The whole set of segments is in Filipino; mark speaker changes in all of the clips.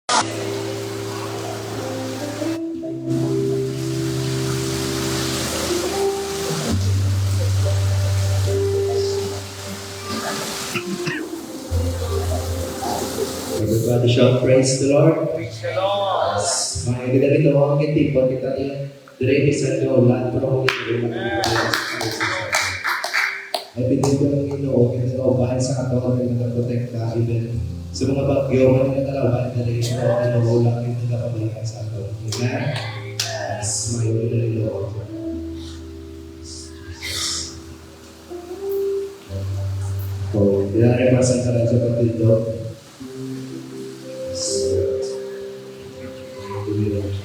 Speaker 1: Everybody shout praise the Lord.
Speaker 2: Praise the Lord.
Speaker 1: Mga ganda ito ang kitipon kita niya. Dire sa dolan pero ko ito. Ay binigyan ko ng Ginoo kita kaubahan sa ato ng nagprotekta even sa mga bagyo man nga kalaban na rin sa Ginoo lang ito nakabalikan sa ato. Amen. Yes, may wala rin Lord. So, dinarimasan ka lang sa patindot.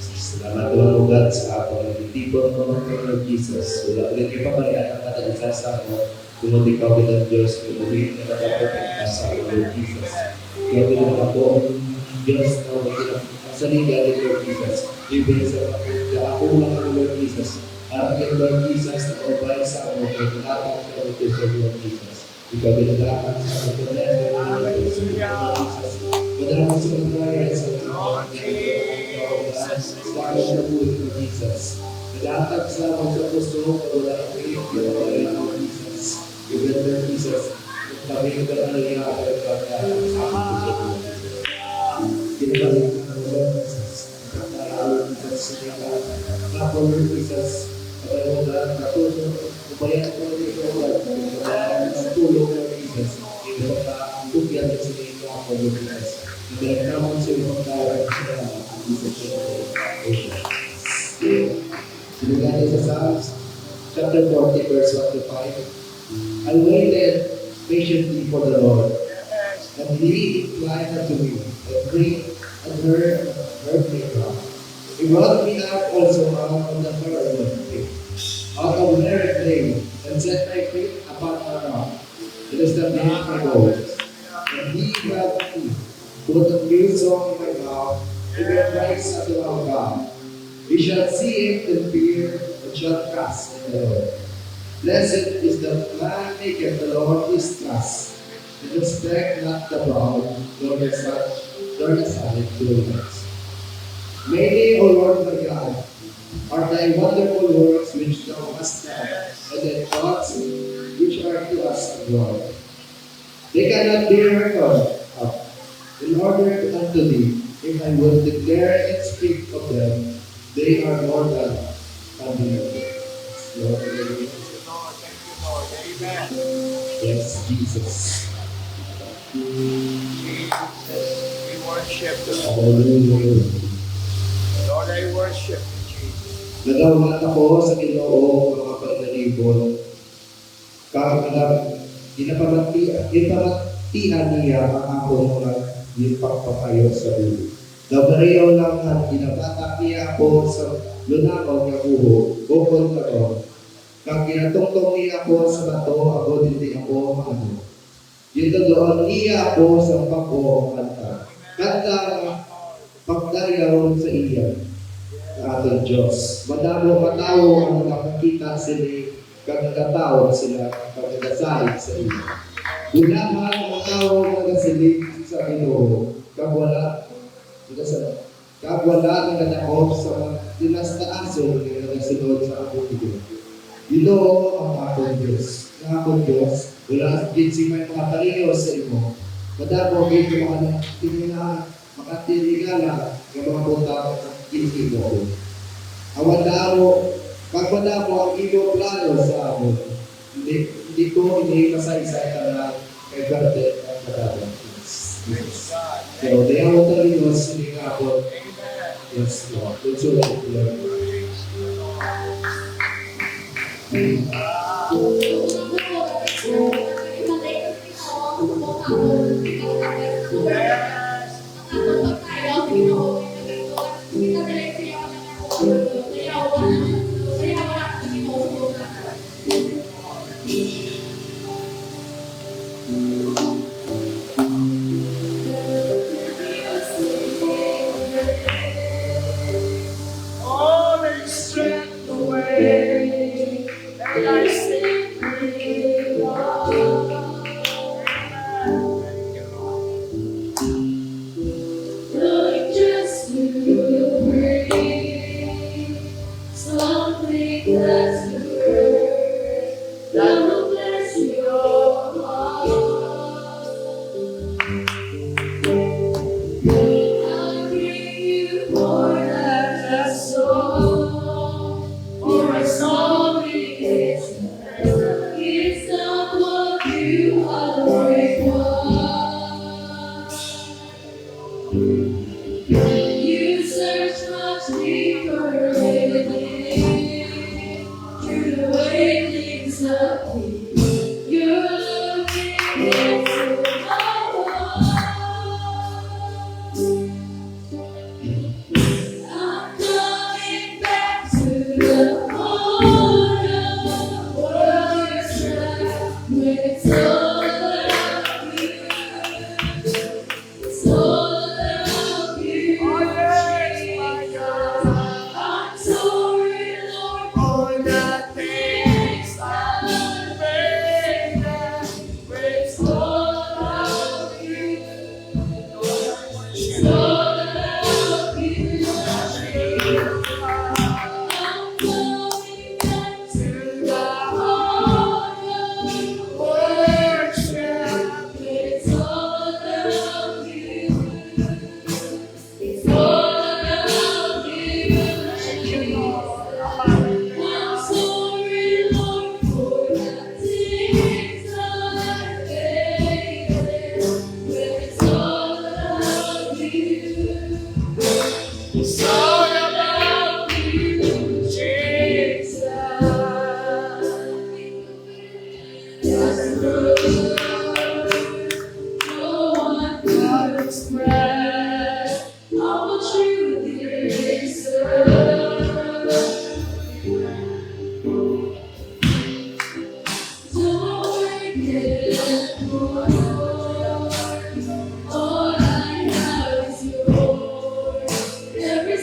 Speaker 1: Salamat Lord God sa ako na itipon ko ng Lord Jesus. Wala ulit ipapalian ang katalisan sa ako. Kung ikaw bilang Diyos, kung ulit na nakaprotekta sa ako Lord Jesus. Kaya bilang ako ang Diyos na walang sa liga ni Lord Jesus. Ibig sa ako lang ang Lord Jesus. Ang Lord Jesus na obay sa ako kay tinatang sa Lord Jesus. Ikaw binalakan sa ako kung Lord Jesus. Padala mo sa mga sa Lord Jesus. Sa Lord Jesus. Nalatag sa ako sa puso kung wala ang kayo Lord Jesus. Ibig Lord Jesus. Kami ko ka na niya ako at pagkakas sa ako. Kinabalik ka ng Lord Jesus. Lord Jesus sa niya. Ako Lord Jesus. Kapag mo na katulong. Upayan ko na ito Lord. Ang tulong Lord Jesus. Ibig ka ang bukyan sa niya ako Lord Jesus. Ibig ka mo sa ibang tawag sa Sinigay sa Psalms, chapter 40, verse 1 to 5. I waited patiently for the Lord, and He inclined unto me, and heard me cry. He brought me out also out of the fire of the pit, out of very flame, and set my feet upon a rock. It is the name of my bones. And He brought me, put a new song in my mouth, to give praise unto our God. We shall see it and fear, and shall trust in the Lord. Blessed is the man maketh the Lord his trust, and respect not the proud, nor the silent doers. Many, O Lord my God, are thy wonderful works which thou hast done, and thy thoughts which are to us abroad. They cannot be reckoned up in order unto thee. If I would declare and speak of them, they are more than ordinary. Lord,
Speaker 2: Thank you, Lord. Amen.
Speaker 1: yes, Jesus.
Speaker 2: Jesus, we worship the Lord.
Speaker 1: Hallelujah.
Speaker 2: Lord, I worship you, Jesus.
Speaker 1: Nagawa ako sa Ginoo mga paglalibon. Ginapamatian niya ang akong mga ipagpapayo sa ulo. Nabariyaw lang at ginabata niya ako sa lunakaw niya buho, bukod na ron. Kang ginatungtong niya ako sa bato, ako hindi ako maano. Dito doon niya ako sa pako kanta. Kanta pagdayaw sa iya sa ating Diyos. Madamo matawo ang nakakita sila, kang nagkatawag sila, kang nagasalig sa iya. Gunahan ang tao nagasilig sa Ginoo, kang wala ng kadakop sa dinastaason ng nagasunod sa akong Ginoo. Ginoo ang akong Diyos. Ang akong Diyos, wala din si may mga talino sa imo. Madamo dito makatirigala ng mga punta ng Ginoo. Pagmadamo ang imo plano sa amon. Hindi ko kasay-say na kay Garden at Madama. So, they are all telling us in ako. Yes, Lord. Let's do it, Lord.
Speaker 2: Oh,
Speaker 3: You search much deeper within, through the way things appear. You're looking into my heart. I'm coming back to the heart of worship, where it's all about you. It's all about you.
Speaker 2: Oh, yes, my God.
Speaker 3: I'm sorry, Lord,
Speaker 2: All
Speaker 3: for
Speaker 2: the
Speaker 3: the
Speaker 2: things
Speaker 3: things
Speaker 2: I've
Speaker 3: I've
Speaker 2: made
Speaker 3: made.
Speaker 2: that
Speaker 3: It's
Speaker 2: waste.
Speaker 3: all about you.
Speaker 2: Lord, I
Speaker 3: It's
Speaker 2: worship
Speaker 3: all about you.
Speaker 2: you.
Speaker 3: I'm coming back to
Speaker 2: To
Speaker 3: the
Speaker 2: the
Speaker 3: heart of
Speaker 2: worship.
Speaker 3: it's all about you. It's all about you.
Speaker 2: Thank you, Lord.
Speaker 3: I'm sorry, Lord, for the things I've made. It's all about you. It's all about you, Jesus. No one can express how much you deserve. Don't wait more. All I have is yours. Every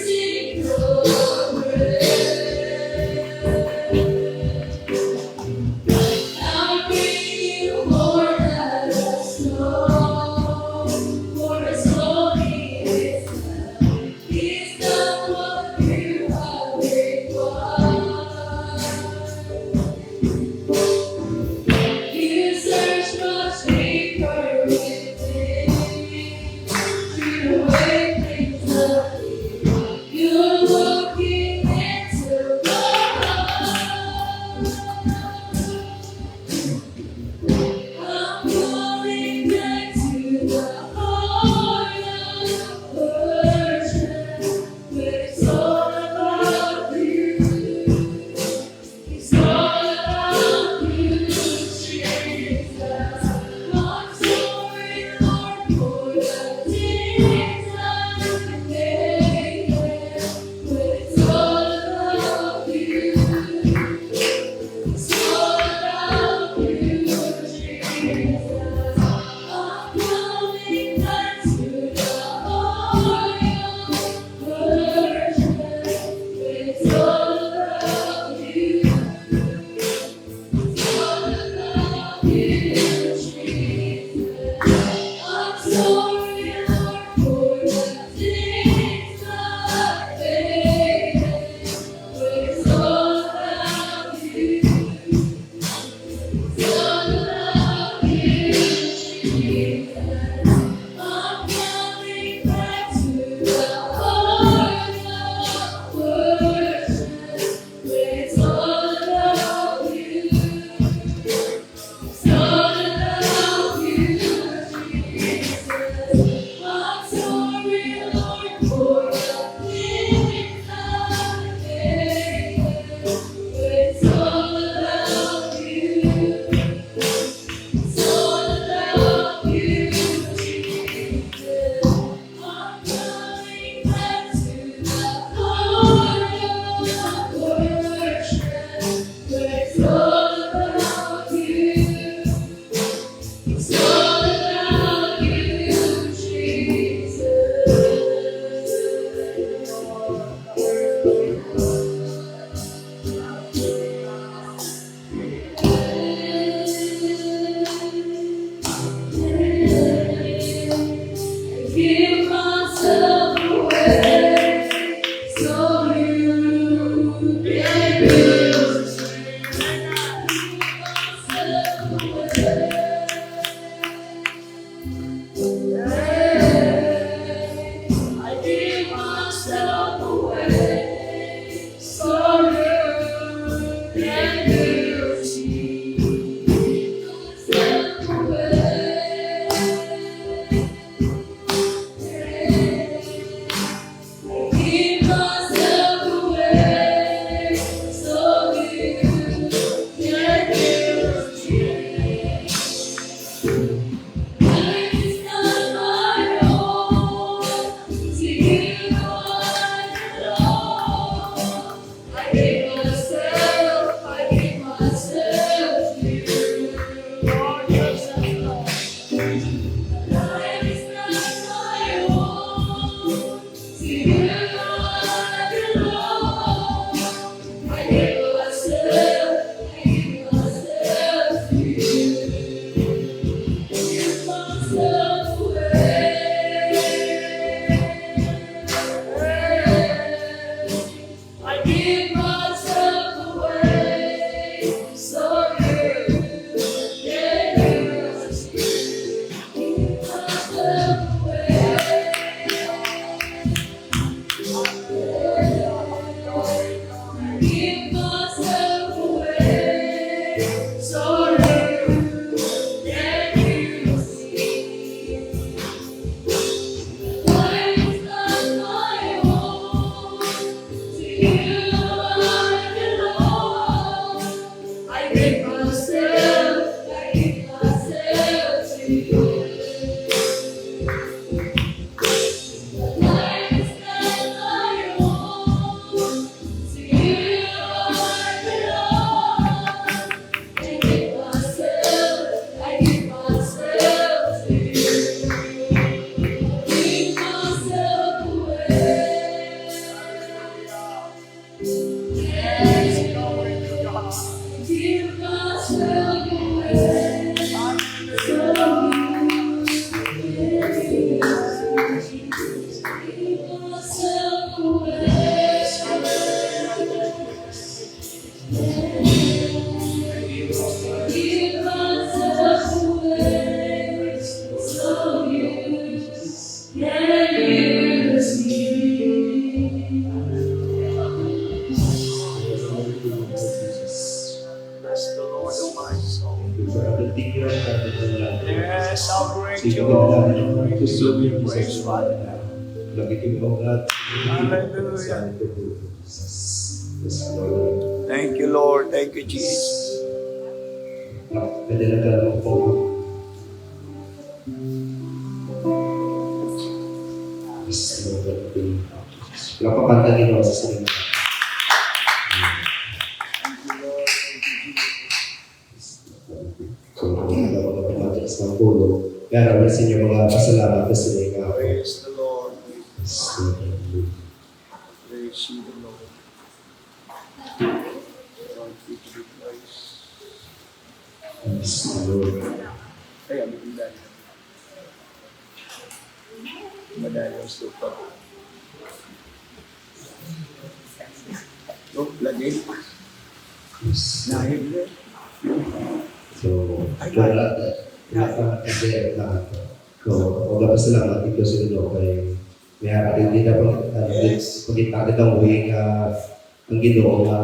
Speaker 3: you I belong. I give myself to you. Give myself away. I give myself away, so you can use me. Give myself away. Give myself away, so you can use me. Life is not my own. To you I belong. I give myself to you. Life is not my own. To you I belong. I give myself to you. Give myself away. Give myself away. Give myself away. Give myself away. So you can use me.
Speaker 2: Bless the Lord, O my soul.
Speaker 1: Continue ang kanilang lahat.
Speaker 2: Yes, I'll bring
Speaker 1: Sige,
Speaker 2: to
Speaker 1: kailangan
Speaker 2: all
Speaker 1: ng
Speaker 2: the
Speaker 1: gusto
Speaker 2: praise
Speaker 1: yung
Speaker 2: of praise,
Speaker 1: isa
Speaker 2: Father.
Speaker 1: lagi kayo lahat.
Speaker 2: Hallelujah. Thank you, Lord. Thank you, Jesus.
Speaker 1: Pwede na ka lang po. Napakanta nila sa sila. So, mga kapatid sa mga pulo. Kaya rin sa inyo mga pasalamat sa sila nga.
Speaker 2: Praise the Lord. Praise you, the Lord. Lord, we give you praise. Ay, ang bilang. Madayang super. Oh, lagi. Nahib na.
Speaker 1: So, wala pa kasi lahat. So, wala pa salamat dito sa inyo kay may hindi na pagkita ang uwi ka ang Ginoo na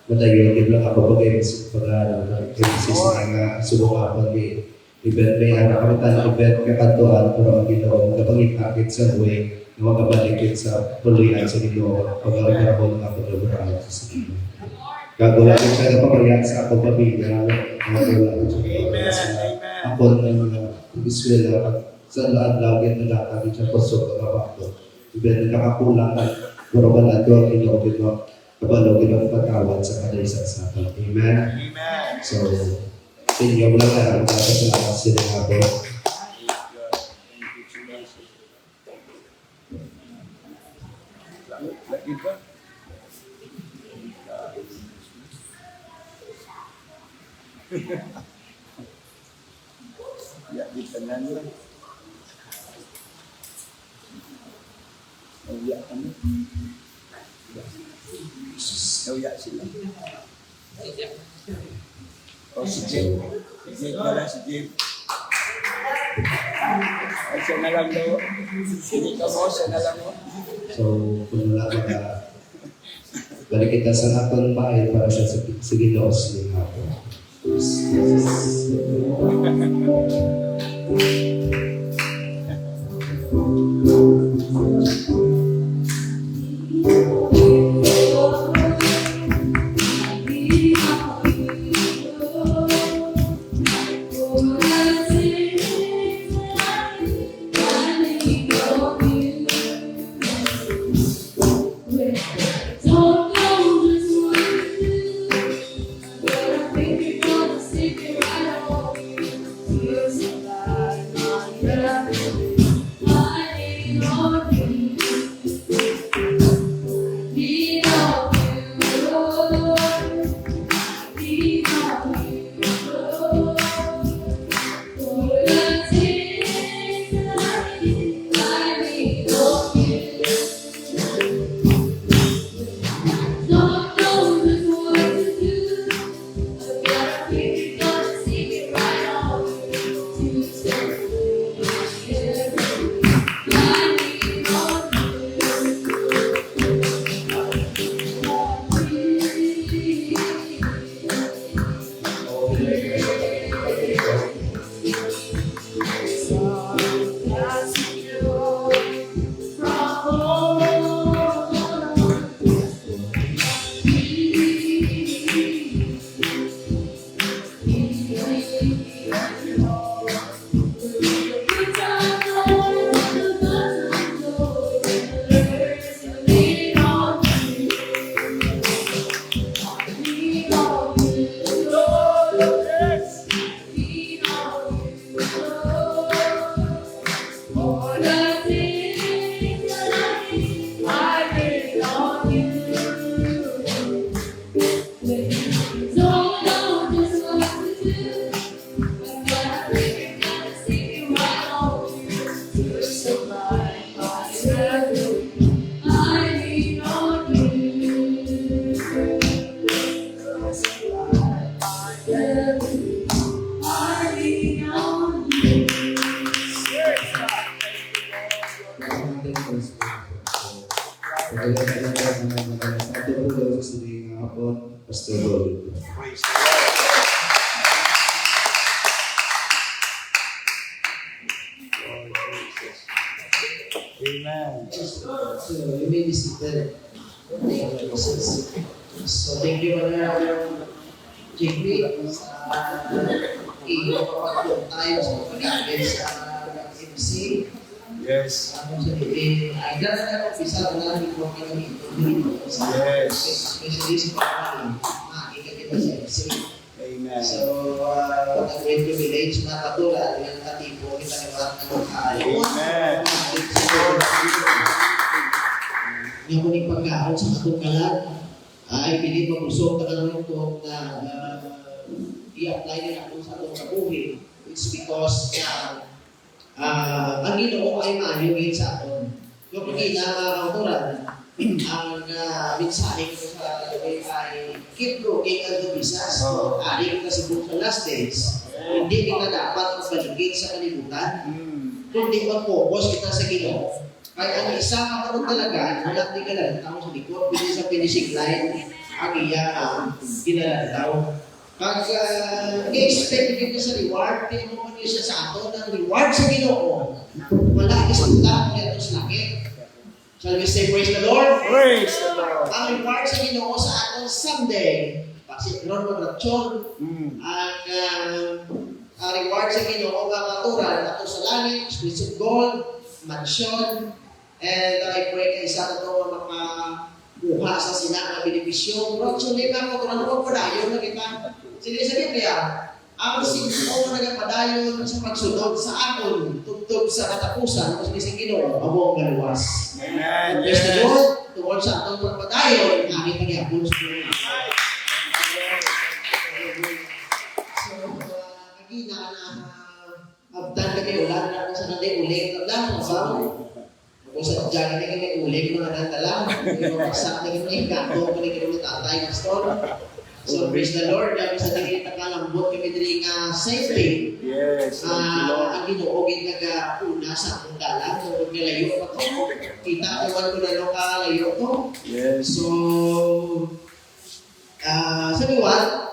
Speaker 1: madayon din lang ako pag pag-sisi nga subukan ni event may kami tanong event kakantuan pero ang Ginoo kapangita sa uwi na magabalik sa puluyan sa Ginoo pag-aral ko ng ako na sa Ginoo. Gagawa ko siya na pamilya sa akong pamilya.
Speaker 2: Amen.
Speaker 1: Ako ng Israel sa lahat na nakakabit sa puso ko na ako. Ibig nakakakulang at puro ko ang Ginoo dito. Kabalo Ginoo patawad sa kanila sa akin. Amen.
Speaker 2: Amen.
Speaker 1: So, sa inyo wala na ang salamat sila nga po.
Speaker 2: Lagi ba? Ya, di kanan lang. Nauya kami. Nauya sila. Oh, si Jim. Si Jim pala, si Jim. Ay, siya na lang daw. Hindi ka mo, siya na lang mo.
Speaker 1: So, kung wala balik kita sa aton bahay para siya sa Ginoo sa nga po.
Speaker 3: Don't know this one, but I think you're gonna stick it right on. Feels like I need all
Speaker 1: Magandang po sa mga hapon, Pastor Roy.
Speaker 2: Praise the Lord. Lord Jesus. Amen.
Speaker 1: So, you may be seated. Thank you, Jesus. So, thank you, Brother JP, sa ipapagpapag tayo sa kapatid sa MC.
Speaker 2: Yes.
Speaker 1: Ano sa nilin, ay dala na umpisa na namin po kami dito sa
Speaker 2: Yes.
Speaker 1: especially sa pagkakalin. Makikita kita sa MC.
Speaker 2: Amen.
Speaker 1: So, nag-great privilege na katulad ng katipo kita naman ng magkain.
Speaker 2: Amen.
Speaker 1: Yung muling pagkaon sa katungkalan ay pilit mabusog na kalang ito na i-apply nila kung sa itong kabuhi. It's because ang Ginoo ay maayogin sa aton. Yung pagkita mga kauturan, ang mensahe ko sa gabi ay keep looking at the business. Ari kita sa book sa last days. Hindi kita dapat magbaligid sa kalibutan. Kundi mag-focus kita sa Ginoo. Kaya ang isa karon talaga, wala din ka lang tao sa likod, pwede sa finishing line, ang iya ginalalaw. Pag i-expect din ka sa reward, hindi mo man siya sa ato ng reward sa Ginoo. Wala isulta kaya ito sa langit. Shall we say praise the Lord?
Speaker 2: Praise the Lord.
Speaker 1: Ang reward sa Ginoo sa aton someday, kasi ron mag-rapture, ang reward sa Ginoo ang katuran ato sa langit, streets of gold, mansion, and I pray na isa na ito makakuha sa sinang benepisyo. Pero actually, mga katuran, huwag padayon na kita. Sige sa Biblia, ang sinto na nagpadayon sa pagsunod sa aton, tugtog sa katapusan, kasi sa Ginoo, amo ang galuwas.
Speaker 2: Amen.
Speaker 1: Praise the
Speaker 2: Yes.
Speaker 1: Lord, tungkol sa atong pagpadayon, aking pagyapon sa Lord. So, agina na abdan ka kayo, wala na kung saan natin uling na lang, mabaw. Kung sa dyan na kayo uling mga nandala, yung magsak na kayo na ikato, kung kayo na tatay, pastor. So, praise the Lord, dami sa tingin nakalambot kami diri nga safety.
Speaker 2: Yes. Thank you, Lord.
Speaker 1: Ang ginuogin nag-una sa akong dalang, kung nilayo pa to. Kita ko man ko na nung kalayo to.
Speaker 2: Yes.
Speaker 1: So, sa liwan,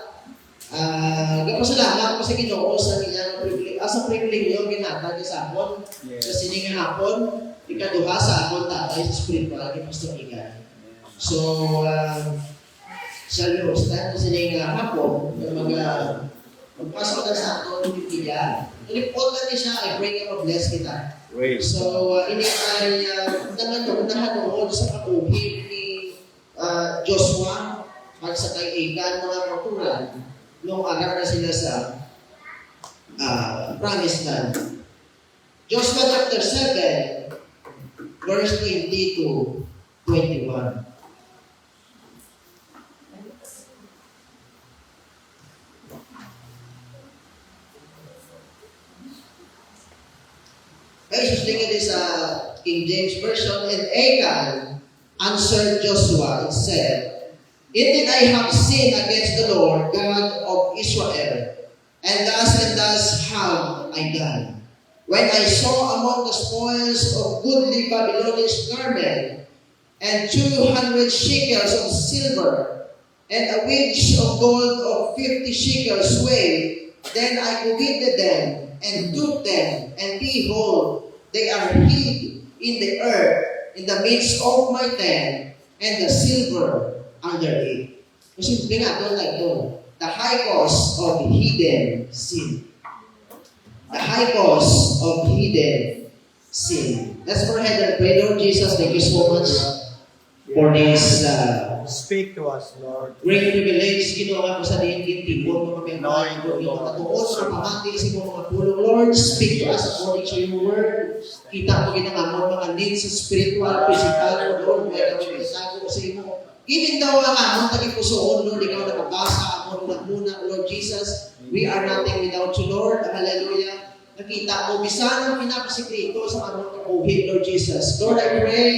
Speaker 1: gapasalamat ko sa Ginoo sa kanyang privilege, sa privilege yung ginatag niya sa akon.
Speaker 2: Yes.
Speaker 1: Sa sining hapon, ikaduha sa akon tatay sa spiritual ni Pastor Igan. So, sa Diyos, dahil sa sining hapon, magpasok na sa akon, bibigyan. Ilipot na niya siya, I pray nga mag-bless kita.
Speaker 2: Praise.
Speaker 1: So, ini ay nahanungod sa kabuhi ni Joshua at sa kay Achan, mga kauturan, nung anak na sila sa Promised Land. Joshua chapter 7, verse 20 to 21. Ay, sustingin din sa King James Version, and Achan answered Joshua and said, Indeed I have sinned against the Lord, God of Israel, and thus have I done. When I saw among the spoils of goodly Babylonish garment, and 200 shekels of silver, and a wedge of gold of 50 shekels weight, then I committed them, and took them, and behold, they are hid in the earth, in the midst of my tent, and the silver under it. Kasi nga doon like doon, the high cost of hidden sin. The high cost of hidden sin. Let's go ahead and pray. Lord Jesus, thank you so much for this
Speaker 2: Speak to us, Lord.
Speaker 1: great privilege. Ginawa ko sa diin tibon mga pagkain ko. Yung katuon sa pamati sa mga pulong. Lord, speak to us according to your word. Kita ko ginamamon mga needs sa spiritual, physical, Lord. May kami isago sa imo. Even though ang amon tagi pusoon, Lord, ikaw nakabasa amon muna, Lord Jesus. We are nothing without you, Lord. Hallelujah. Nakita mo, bisan ang pinakasikreto sa amon kabuhi, Lord Jesus. Lord, I pray,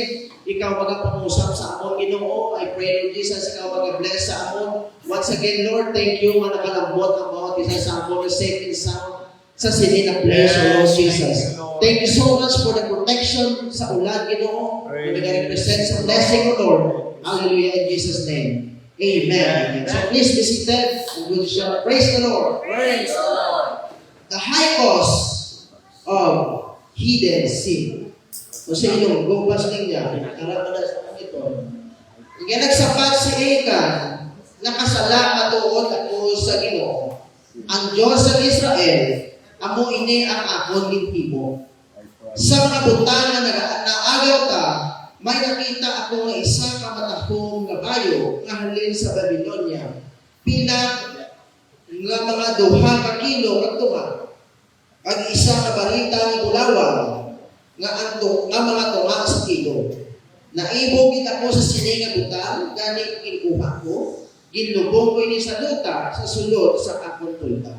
Speaker 1: ikaw magpangusap sa amon, Ginoo. I pray, Lord Jesus, ikaw mag-bless sa amon. Once again, Lord, thank you, nga nakalambot ang bawat isa sa amon, safe and sound sa sinin na place, O Lord
Speaker 2: Yes,
Speaker 1: Jesus.
Speaker 2: thank you, Lord.
Speaker 1: Thank you so much for the protection sa ulan, Ginoo.
Speaker 2: Praise
Speaker 1: We represent sa blessing, O Lord. Hallelujah, in Jesus' name. Amen. So please be seated and we'll shall praise the Lord.
Speaker 2: Praise the Lord.
Speaker 1: The high cost of hidden sin. O sa inyong gobas niya, karamanas naman ito. Nga nagsapat si Achan, nakasala matuod ako sa Ginoo. Ang Diyos sa Israel, amo ini ang akon gintibo. Sa mga butang na naagaw ka, may nakita ako nga isa ka matahong nga bayo nga halin sa Babylonia. Pila nga mga 2 kilo ang tuma. Ang isa ka barita nga bulawang nga mga tunga sa kilo. Naibog ako sa sini nga butang, gani kinuha ko, ginlubong ko ini sa luta sa sulod sa akong tulta.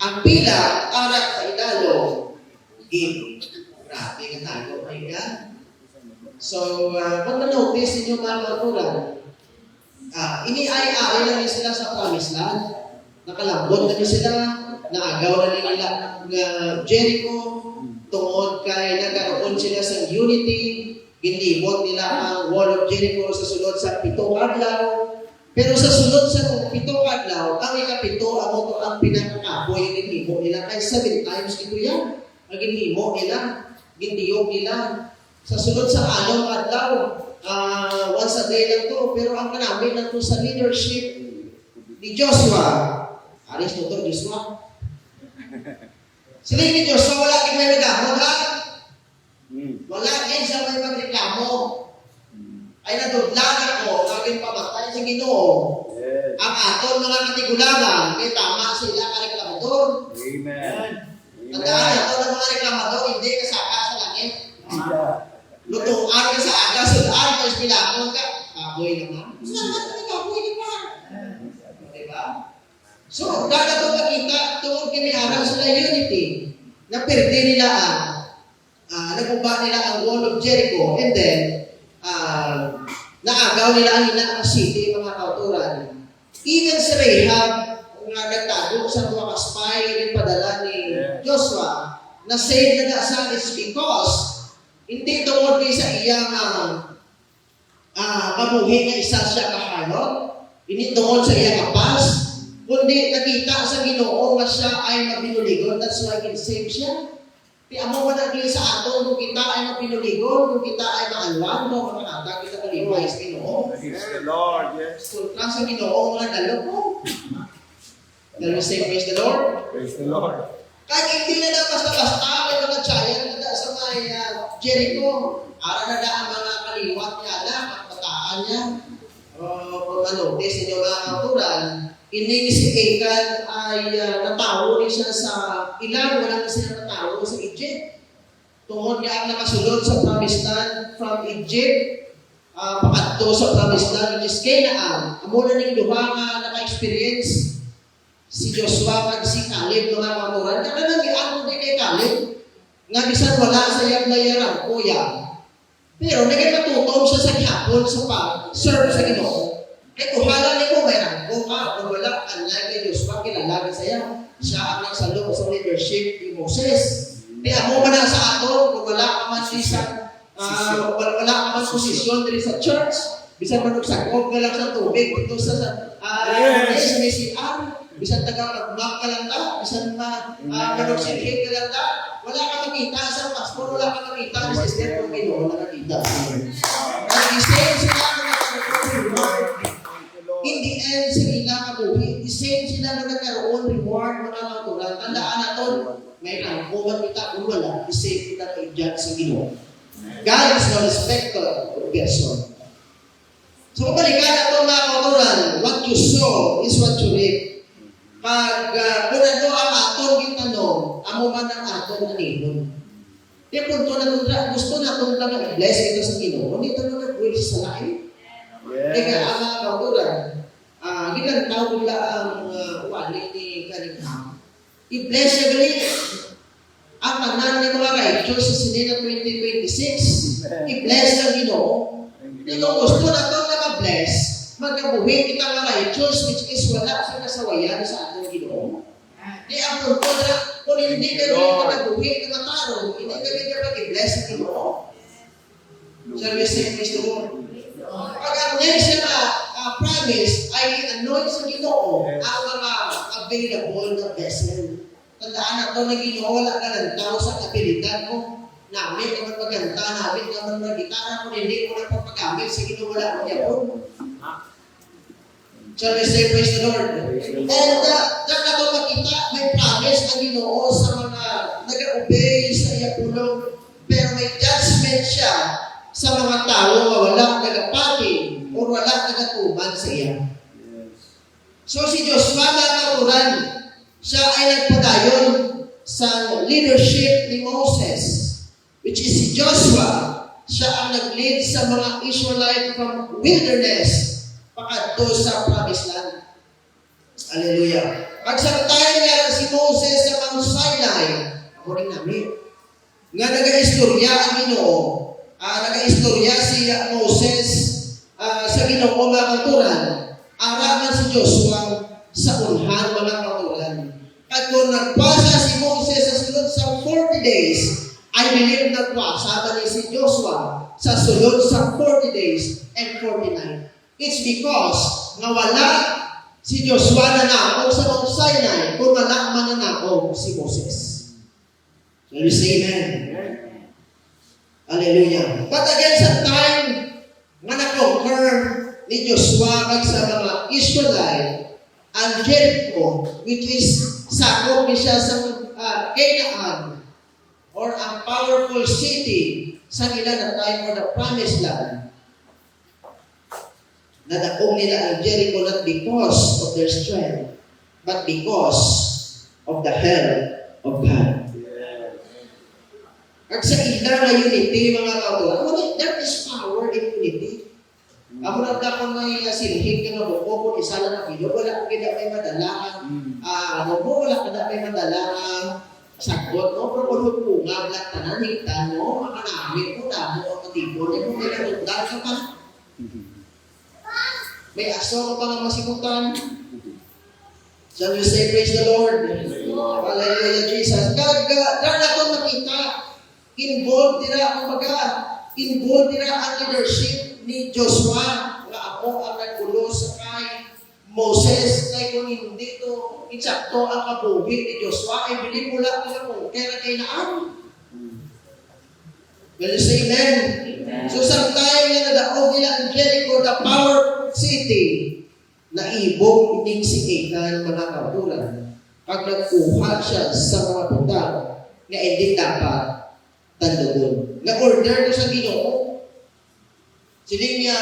Speaker 1: Ang pila arak sa idalo, grabe nga tago, my God. So, kung na-notice ninyo mga kauturan, ini-ay-ay lang sila sa promised land, nakalambot na sila, naagaw na nila ng Jericho, tungod kay nagkaroon sila sa unity, ginlibot nila ang wall of Jericho sa sulod sa 7 adlaw. Pero sa sulod sa 7 adlaw, ang ikapito ang pinakakapoy ang ginlibot nila. Kaya 7 times ito yan. Ang ginlibot nila, gindiyog nila. Sa sulod sa 6 adlaw, once a day lang to. Pero ang kanamit lang to sa leadership ni Joshua. Aris mo to, Joshua. Sila ni Joshua, wala kang may reklamo, ha? Wala din sa may magreklamo. Ay nadudlan ako, aking pamatay sa Ginoo.
Speaker 2: Yes.
Speaker 1: Ang aton mga katigulangan, may tama sila ka reklamador.
Speaker 2: Amen.
Speaker 1: Tandaan ato ng mga reklamador, hindi kasaka sa langit. Lutuan ka sa aga, sulaan ka, pinakon ka. Kaboy naman. Salamat ka, kaboy naman. Diba? So, dada ito nakita, tungkol kiniharang sila unity, na perde nila nagumba nila ang wall of Jericho, and then, naagaw nila ang ilang city, mga kauturan. Even si Rahab, nga nagtago sa mga kaspay, yung padala ni Joshua, na save na dasan is because, hindi tungkol kayo sa iyang kabuhi nga isa siya kahanot, hindi tungkol sa iyang kapas, kundi nakita sa Ginoo nga siya ay mabinuligon, that's why in-save siya. Kaya mo managli sa ato, kung kita ay mabinuligon, kung kita ay maalwan, kung makakata kita kalibay sa Ginoo.
Speaker 2: Praise the Lord. Yes.
Speaker 1: Sultan sa Ginoo mga dalo ko. Dalo say praise the Lord.
Speaker 2: Praise the Lord.
Speaker 1: Kahit hindi na basta-basta, may mga tiyayan na sa may Jericho, ara na ang mga kaliwat niya alam, ang bataan niya. Kung manotis ninyo mga kauturan, ining si Achan ay natawo rin siya sa ilang, wala na siya natawo sa Egypt. Tungkol niya ang nakasulod sa promised land from Egypt, pakadto sa promised land, which is Canaan. Amo na ning duha nga naka-experience si Joshua at si Caleb mga kamuran. Kaya nang giano din kay Caleb, nga bisan wala sa iyang layaran, kuya. Pero nagkatutong siya sa gihapon sa pag-serve sa Ginoo. Kaya kuhala ni ko, may rangko ka, o wala, unlike kay Joshua, kinalaga sa iya. Siya ang nagsalong sa leadership ni Moses. Kaya mo man sa ato, kung wala ka man wala ka man posisyon din sa church, bisan manugsakog ka lang sa tubig, dito sa CR, bisan taga-magmap ka lang ta, bisan manugsikit ka lang ta, wala ka makita sa pastor, wala ka makita sa sister kung Ginoo nakakita. Nag-isip sila in the end, sila kabuhi. The same sila na nagkaroon reward mga kauturan. Tandaan natin, may rangkuman kita kung wala, the same kita na-judge sa Ginoo. God is no respecter of person. So, balikan natin mga kauturan, what you sow is what you reap. Pag kung ano ang atong gitanong, amo man ang atong nanibon. Kaya kung gusto natin lang i-bless ito sa Ginoo, hindi ito na nag-wish sa lain. Kaya ang mga kauturan, ginantaw nila ang wali ni Kaningham. I-bless siya galing. Ang tanan ni mga righteous sa sinina 2026, i-bless ang Ginoo. Kung gusto na ito na ma-bless, magkabuhi kita mga righteous, which is wala sa kasawayan sa atong Ginoo. Di ang punto na, kung hindi ka rin panabuhi ng mataro, hindi ka rin mag-bless sa Ginoo. Shall we say, praise the Lord? Pag ang next na promise ay anoint sa Ginoo ang mga available na vessel. Tandaan na ito na Ginoo, wala ka ng tao sa kabilidad mo. Namin naman maganda, namin naman mag-gitara, kung hindi mo na papagamit sa Ginoo, wala mo niya po. Shall we say, praise the Lord? And dahil ito makita, may promise ang Ginoo sa mga nag-obey sa iyapulong, pero may judgment siya sa mga tao na walang nagapati o walang nagatuban sa iya. So si Joshua naturan, siya ay nagpadayon sa leadership ni Moses, which is si Joshua. Siya ang nag-lead sa mga Israelite from wilderness pakadto sa promised land. Hallelujah. Pagsabtayan niya si Moses sa Mount Sinai, ako rin namin, nga nag-istorya ang Ginoo, nag-istorya si Moses sa Ginoo mga katuran, araman si Joshua sa unhan mga katuran. At kung nagpasa si Moses sa sulod sa 40 days, I believe nagpasa ba ni si Joshua sa sulod sa 40 days and 40 nights. It's because nga wala si Joshua na nanakaw sa Mount Sinai kung wala mananakaw si Moses. Shall we say amen? Hallelujah. But again, sa time nga na-conquer ni Joshua kag sa mga Israelite ang Jericho, which is sakop ni siya sa Canaan or ang powerful city sa nila na time for the promised land. Nadakong nila ang Jericho not because of their strength, but because of the help of God. At sa ila na unity, mga kautulan, there is power in unity. Ako nagkakon may silhig ka na buko, kung isa na nakilo, wala kong gina may madalaan. Wala ka na may madalaan sagot, no? Pero kung hupunga, black tanan, higtan mo, makanamit mo, damo, o matibon, mo, may natundal ka pa. May aso ka pa nga masimutan. Shall we say, praise the Lord? Hallelujah, Jesus. Dahil ako makita, involved nila ang leadership ni Joshua, nga ako ang nagkulo sa kay Moses, kay kung hindi to, insakto ang kabuhi ni Joshua, ay bilib mula nila mo, kaya kay naan. Will you say amen? So sa time na nadaog nila ang Jericho, the power city, naibog ining si Achan mga kauturan. Pag nagkuha siya sa mga butang na hindi dapat tandugon. Na-order ko sa Ginoo. Siling niya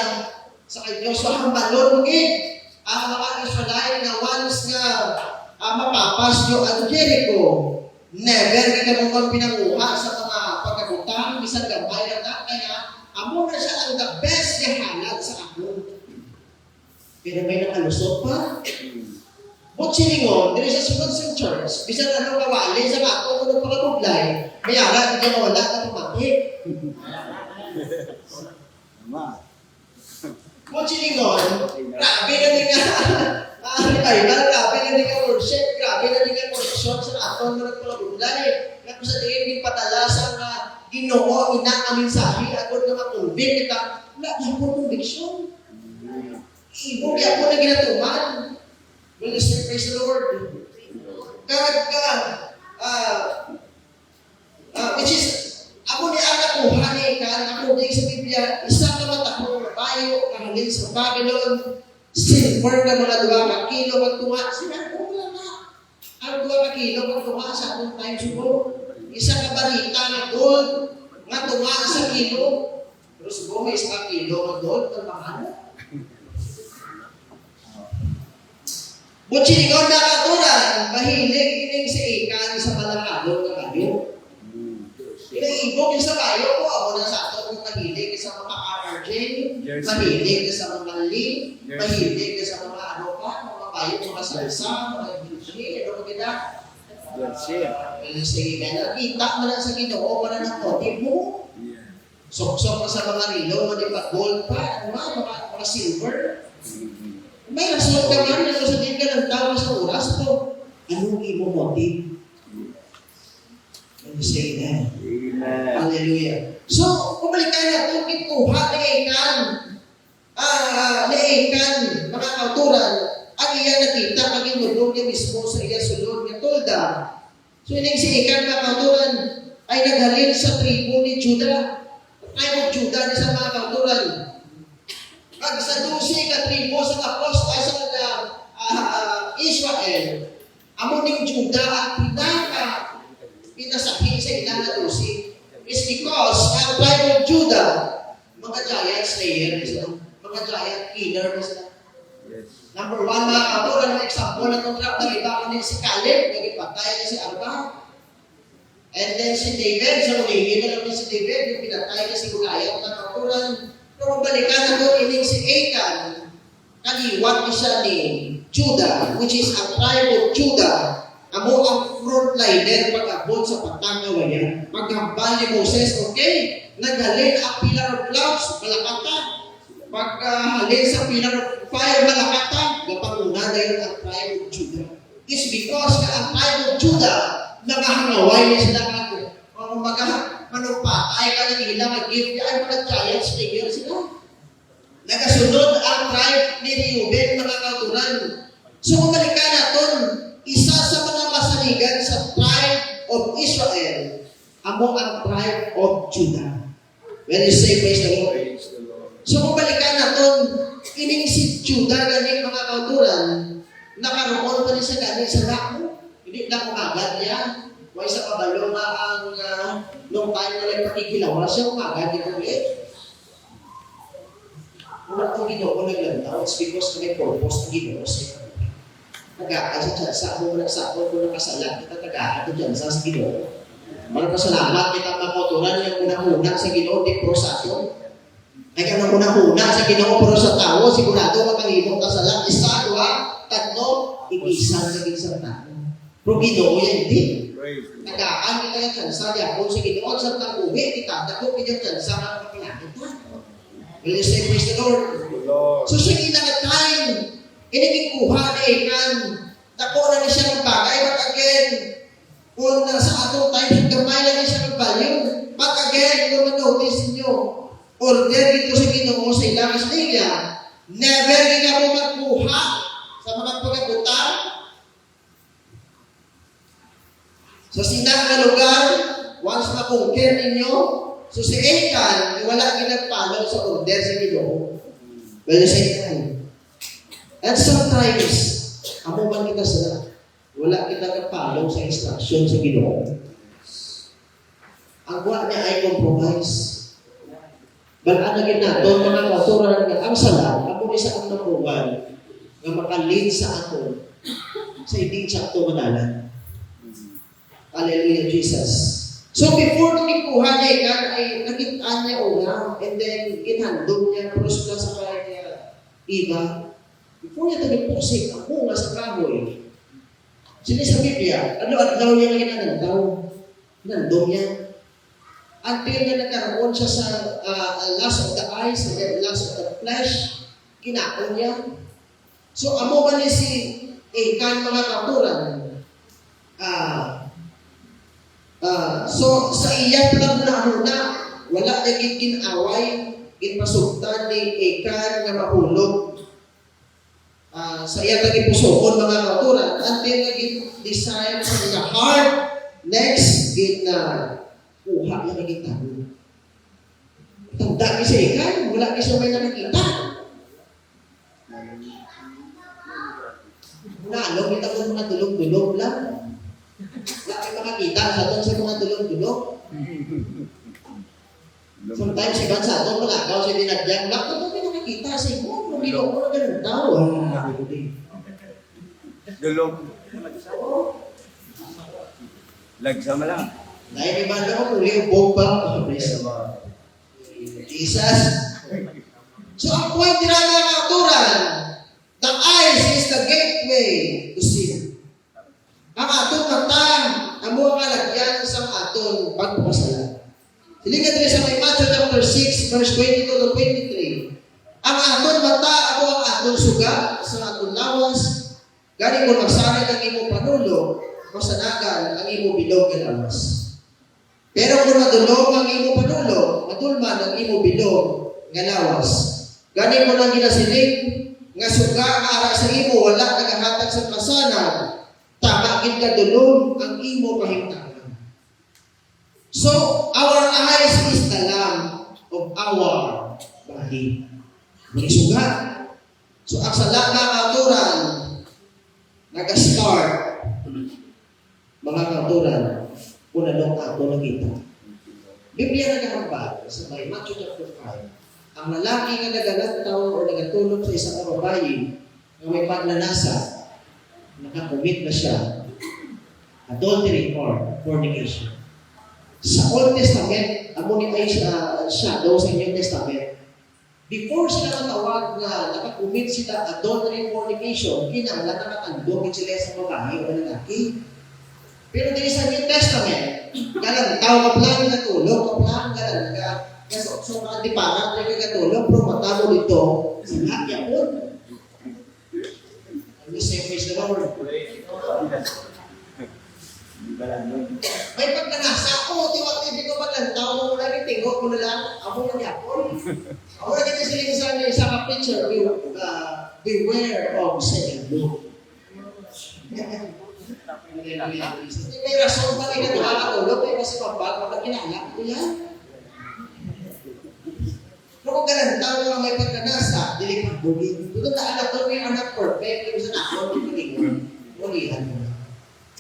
Speaker 1: sa kay Joshua, hambalon ngit ang mga Israelite na once nga mapapas nyo ang Jericho, never kita mo pinanguha sa mga pagkabutang, bisan gabay na kaya amo na siya ang the best na halad sa ako. Pero may nakalusot pa. Butsilingon, dito sa sunod sa church, bisan ano kawali sa ako, kung pagkabuglay, may alat, hindi mo wala na pumakit. Butsilingon, grabe na din ka, grabe na din ka worship, grabe na din ka connection sa aton na nagpalabuglay. Kaya sa tingin, hindi patala sa Ginoo, ina ang mensahe, ako na makumbing kita, wala na po conviction. Ibog ako na ginatuman. Will you say, praise the Lord? Which is, ako ni anak ko, hani ka, ako din sa Biblia, isa na matakbo na tayo, kahalin sa Babylon, silver na mga 2 kilo magtunga. Sinabi ko wala na. Ang 2 kilo magtunga sa atong time siguro. Isa ka barita na gold, nga tunga sa kilo. Pero siguro may 1 kilo na gold, magpamano. Butsinigon na katuran, mahilig ining si Achan sa malakadong na kayo. Inaibog yung sa kayo ko, ako na sa ato kung mahilig sa mga RRJ, mahilig sa mga link, mahilig sa mga ano pa, mga kayo, mga salsa, mga DJ, ano ba kita? Sige, kita mo na sa Ginoo, wala na motive mo. Sok-sok sa mga rilo, hindi pa gold pa, mga silver. May rason ka man na sabihin ka ng tao sa oras po. Anong imo motive? When you say that.
Speaker 2: Amen.
Speaker 1: Hallelujah. So, kumalikan na itong kikuha ni Achan, mga kauturan, ang iya nakita, ang inulog niya mismo sa iya sulod niya tolda. So, ining si Achan, mga kauturan, ay naghalin sa tribo ni Judah. Tribe of Judah ni sa mga kauturan. Pag sa 12 ka tribo sa kaposta sa Israel, amuning Judah ang pinasakhi sa ilang na 12 is because ang tribe of Judah, mga giant slayer na sila, mga giant killer na sila.
Speaker 2: Yes.
Speaker 1: Number 1, mga kauturan, na example na itong trap, nag-iba ko si Caleb, nag-ipatay niya si Arba. And then si David, sa ulihin na lang si David, yung pinatay niya si Goliath, mga kauturan. Pero balikan na doon, ining si Achan, kaliwat niya siya ni Judah, which is ang tribe of Judah. Amo ang frontliner pag-abot sa patangawayan. Paghambal ni Moses, okay? Naghalin ang pillar of clouds, malakata. Paghalin sa pillar of fire, malakata. Napanguna na yun ang tribe of Judah. It's because ang tribe of Judah, nakahangaway niya sila ako. O manupatay ka ng ilang mag-gift niya, ay mga giants figure sila. Nagasunod ang tribe ni Reuben, mga kauturan. So, kumalikan natin, isa sa mga masaligan sa tribe of Israel, amo ang tribe of Judah. When you say praise the Lord.
Speaker 2: Praise the Lord.
Speaker 1: So, kumalikan natin, ining si Judah, ganing mga kauturan, nakaroon pa rin sa ganing sa lako. Hindi lang umagad niya. May sa kabalo na ang nung time na nagpakikilawa siya, umagad niya ulit. Wala ko Ginoo naglantaw, it's because may purpose ng Ginoo siya. Tagaan sa tsansa, kung nagsakot ko ng kasalan, kita tagaan ko tsansa sa Ginoo. Mga kasalamat, kita makoturan yung unang-unang sa Ginoo, di prosasyon. Ay ka nang unang-una sa Ginoo, pero sa tao, sigurado makangibong kasalan, isa, dua, tatlo, ikisan sa isang tao. Pero Ginoo yan, hindi.
Speaker 2: Praise the Lord.
Speaker 1: Tagaan kita yung tsansa, yakon sa Ginoo, sa tanguhi, kita, dako kita yung tsansa ng kapilakita. Will you say, praise the Lord?
Speaker 2: The Lord.
Speaker 1: So siya kinangatay, inigikuha na ikan, dako na niya siya ng bagay, back again, kung sa atong time, siya gamay na niya siya ng value, back again, kung manotice niyo, order dito sa Ginoo sa ilang istilya, never ka mo magkuha sa mga pagkabutan, sa sinang na lugar, once na-conquer ninyo, so si Achan, wala ginagpalaw sa order sa Ginoo. Well, sa Achan. And sometimes, amo man kita sila, wala kita nagpalaw sa instruction sa Ginoo. Ang buwan niya ay compromise. Balaan na nato, mga kauturan nga, ang sala, ako ni sa ang nabuwan, nga makalid sa ako, sa hindi sa ato manalan. Hallelujah, Jesus. So before nagkuha niya ikan, ay nakita niya una, and then inhandog niya, pros na sa kanya iba. Before niya tagipuksik, ako nga sa kahoy. Sila sa Biblia, ano-adlaw niya na ginanandaw. Nandong niya. Until na nagkaroon siya sa lust of the eyes, lust of the flesh, kinakaon niya. So amo ba ni si Achan, mga kauturan? So, sa iyan lang na wala naging kinaway, kinpasugtan ni Achan na mahulog. Sa iyan naging pusokon, mga kauturan, until naging desire sa mga heart, next, kuha niya naging tao. Tanda ni si Achan, wala ni siya may nakikita. Nalong kita ko mga tulog-tulog lang. Wala kayo makakita sa doon sa mga tulog-tulog. Sometimes, iban sa doon, malakaw sa dinadyan. Wala ka doon nakakita sa inyo. Kung ginawa ko na ganun tao.
Speaker 2: Dulog. Lagsama lang.
Speaker 1: Dahil iba na ako, uli ubog ba? Jesus. So, ang point nila mga kauturan, the eyes is the gateway to sin. Ang atong mata, ang mga kalagyan sa atong pagpapasalan. Silingin rin sa may Matthew chapter 6, verse 22 to 23. Ang atong mata, ako ang atong suga sa atong lawas, Gani kung magsanay ang imo panulo, masanagan ang imo bilog nga lawas. Pero kung madulong ang imo panulo, madulman ang imo bilog nga lawas. Gani mo lang ginasiling, nga suga nga ara sa imo, wala nagahatag sa kasanan, tama gid ka dulong ang imo kahimtangan. So, our eyes is the lamp of our body. Suga. So, ang sala nga katuran, nag-start, mga katuran, kung anong ato nakita. Biblia nagkakabal sa may Matthew chapter 5, ang lalaki nga nagalantaw o nagatulog sa isang babae na may pagnanasa, nakakomit na siya, adultery or fornication. Sa Old Testament, amo ni ay siya daw sa New Testament, before sila matawag na nakakomit sila adultery fornication, kinanglan na nakatandog sila sa babae o lalaki. Pero din sa New Testament, galantaw ka plan na tulog, ka plan galan ka. So di parang na kagatulog, pero matamo dito, sa yapon. Ano say praise the Lord? May pagkanasa ko, hindi ko maglantaw mo muna yung tingog ko na lang, ako na yapon. Ako na dito sila sa picture, beware of second look. May rason pa rin na nakakatulog, may kasi pabag, magkinala ko yan. Pero kung galantaw lang may pagkanasa, dili pagbugin. Doon na anak ko, we are not perfect. Yung sa nakon, mulihan mo.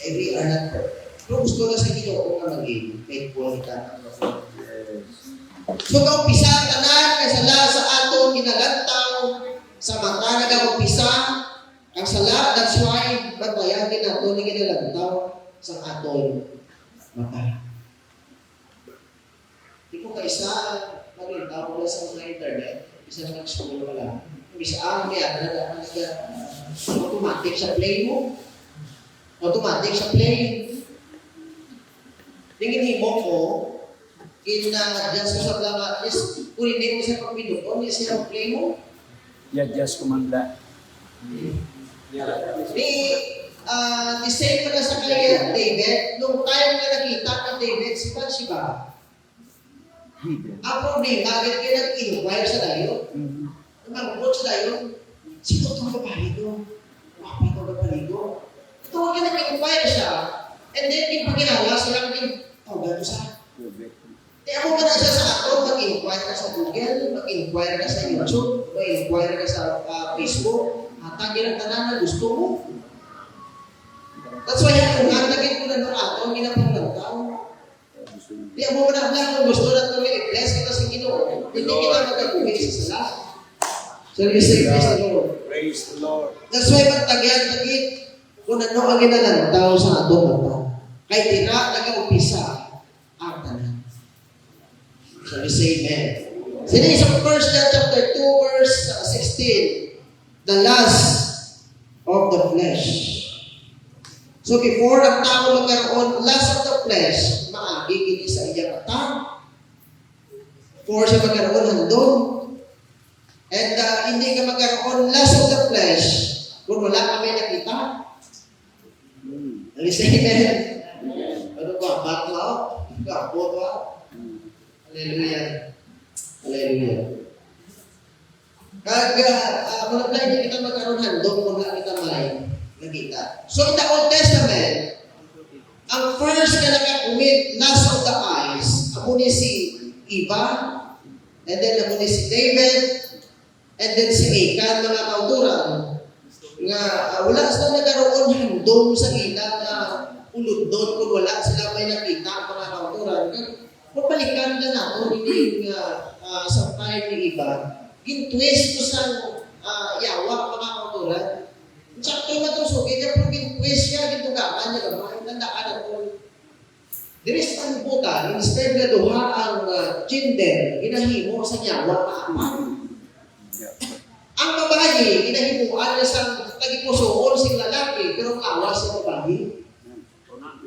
Speaker 1: We are not perfect. Pero gusto na sa inyo kung ka maging faithful ka. So, kaumpisa, tanan, kasala sa ato, kinalantaw, sa mata, nag-aumpisa, ang sala, that's why, batayanin nato ni kinalantaw sa aton mata. Di ko kaisa, maglintaw ko sa mga internet, isa na nag-school ka lang. Isa may automatic sa play mo. Automatic sa play. Tingin mo ko, in-adjust ko sa planga, is, kung hindi mo siya pagpinuton, is siya play mo.
Speaker 2: I-adjust ko man lang.
Speaker 1: The same pala sa kay David, nung tayo nga nakita ng David, si Bathsheba. Ang problema, agad kayo nag-inquire sa dayo. Nag-report sa dayo, sino itong babae ko? Wapa itong babae ko. Ito ka nag-inquire siya, and then yung pagkilala, sila kaging tawag ko sa. Kaya ako ka na siya sa ato, mag-inquire ka sa Google, mag-inquire ka sa YouTube, mag-inquire ka sa Facebook, tagin ang tanan na gusto mo. That's why kung nagagin ko na ng ato, ginapanglantaw. Di mo na kung gusto na ito i-bless kita sa Ginoo. Hindi kita magagumit sa sala. So you say, praise the Lord.
Speaker 2: Praise the Lord.
Speaker 1: That's why magtagyan-tagit kung ano ang ginalantaw sa ato mata. Kay tira, nag-umpisa ang tanan. So you say, amen. Sino sa 1 John chapter 2, verse 16, the lust of the flesh. So before ang tao magkaroon lust of the flesh, maagi kini sa iyang mata. For siya magkaroon handog. And hindi ka magkaroon lust of the flesh kung wala kami nakita. Listen, amen. Ano ba? Bakla? Gapo ba? Hallelujah. Hallelujah. Kag kung hindi kita magkaroon handog, kung wala kita may nakita. So in the Old Testament, ang first na nakakumit lust of the eyes, ako ni si Eva, and then ako ni si David, and then si Achan, mga kauturan, nga wala sila nagkaroon handog sa ilang ulod doon kung wala sila may nakita, mga kauturan. Pabalikan na nato, hindi sa time ni Eva, gintwist ko sa yawa, mga kauturan. Sakto na itong sugid, pero gintwist siya, gintugakan niya naman, tandaan ako. There is ang buta, instead na duha ang gender, ginahimo sa yawa, maaman. Ang babae, ginahimuan niya sa tagipusoon sing lalaki, pero kawas sa babae.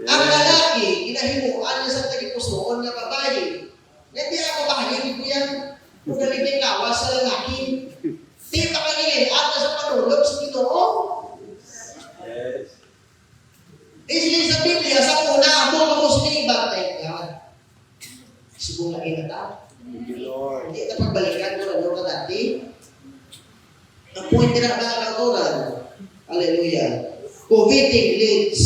Speaker 1: Ang lalaki, ginahimuan niya sa tagipusoon ng babae. Hindi ako babae, hindi ko yan. Kung galing kawas sa lalaki. Di pa kagilin, at sa panulog sa Ginoo.
Speaker 4: Ang point nila mga kauturan, hallelujah, coveting leads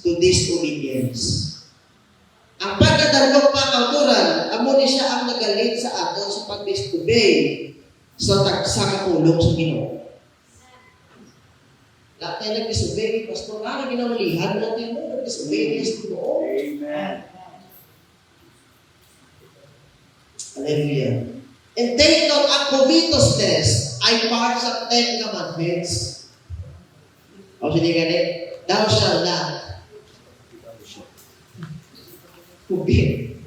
Speaker 4: to disobedience. Ang pagkadalog mga kauturan, amo ni siya ang nagalit sa aton sa pag-disobey sa kapulong sa Ginoo. Lahat tayo nag-disobey, pastor, ginawalihan natin mo, nag-disobey sa Ginoo.
Speaker 2: Amen.
Speaker 4: Hallelujah. And take note, ang covetousness ay part sa 10 commandments. O sige ganit, thou shalt not covet.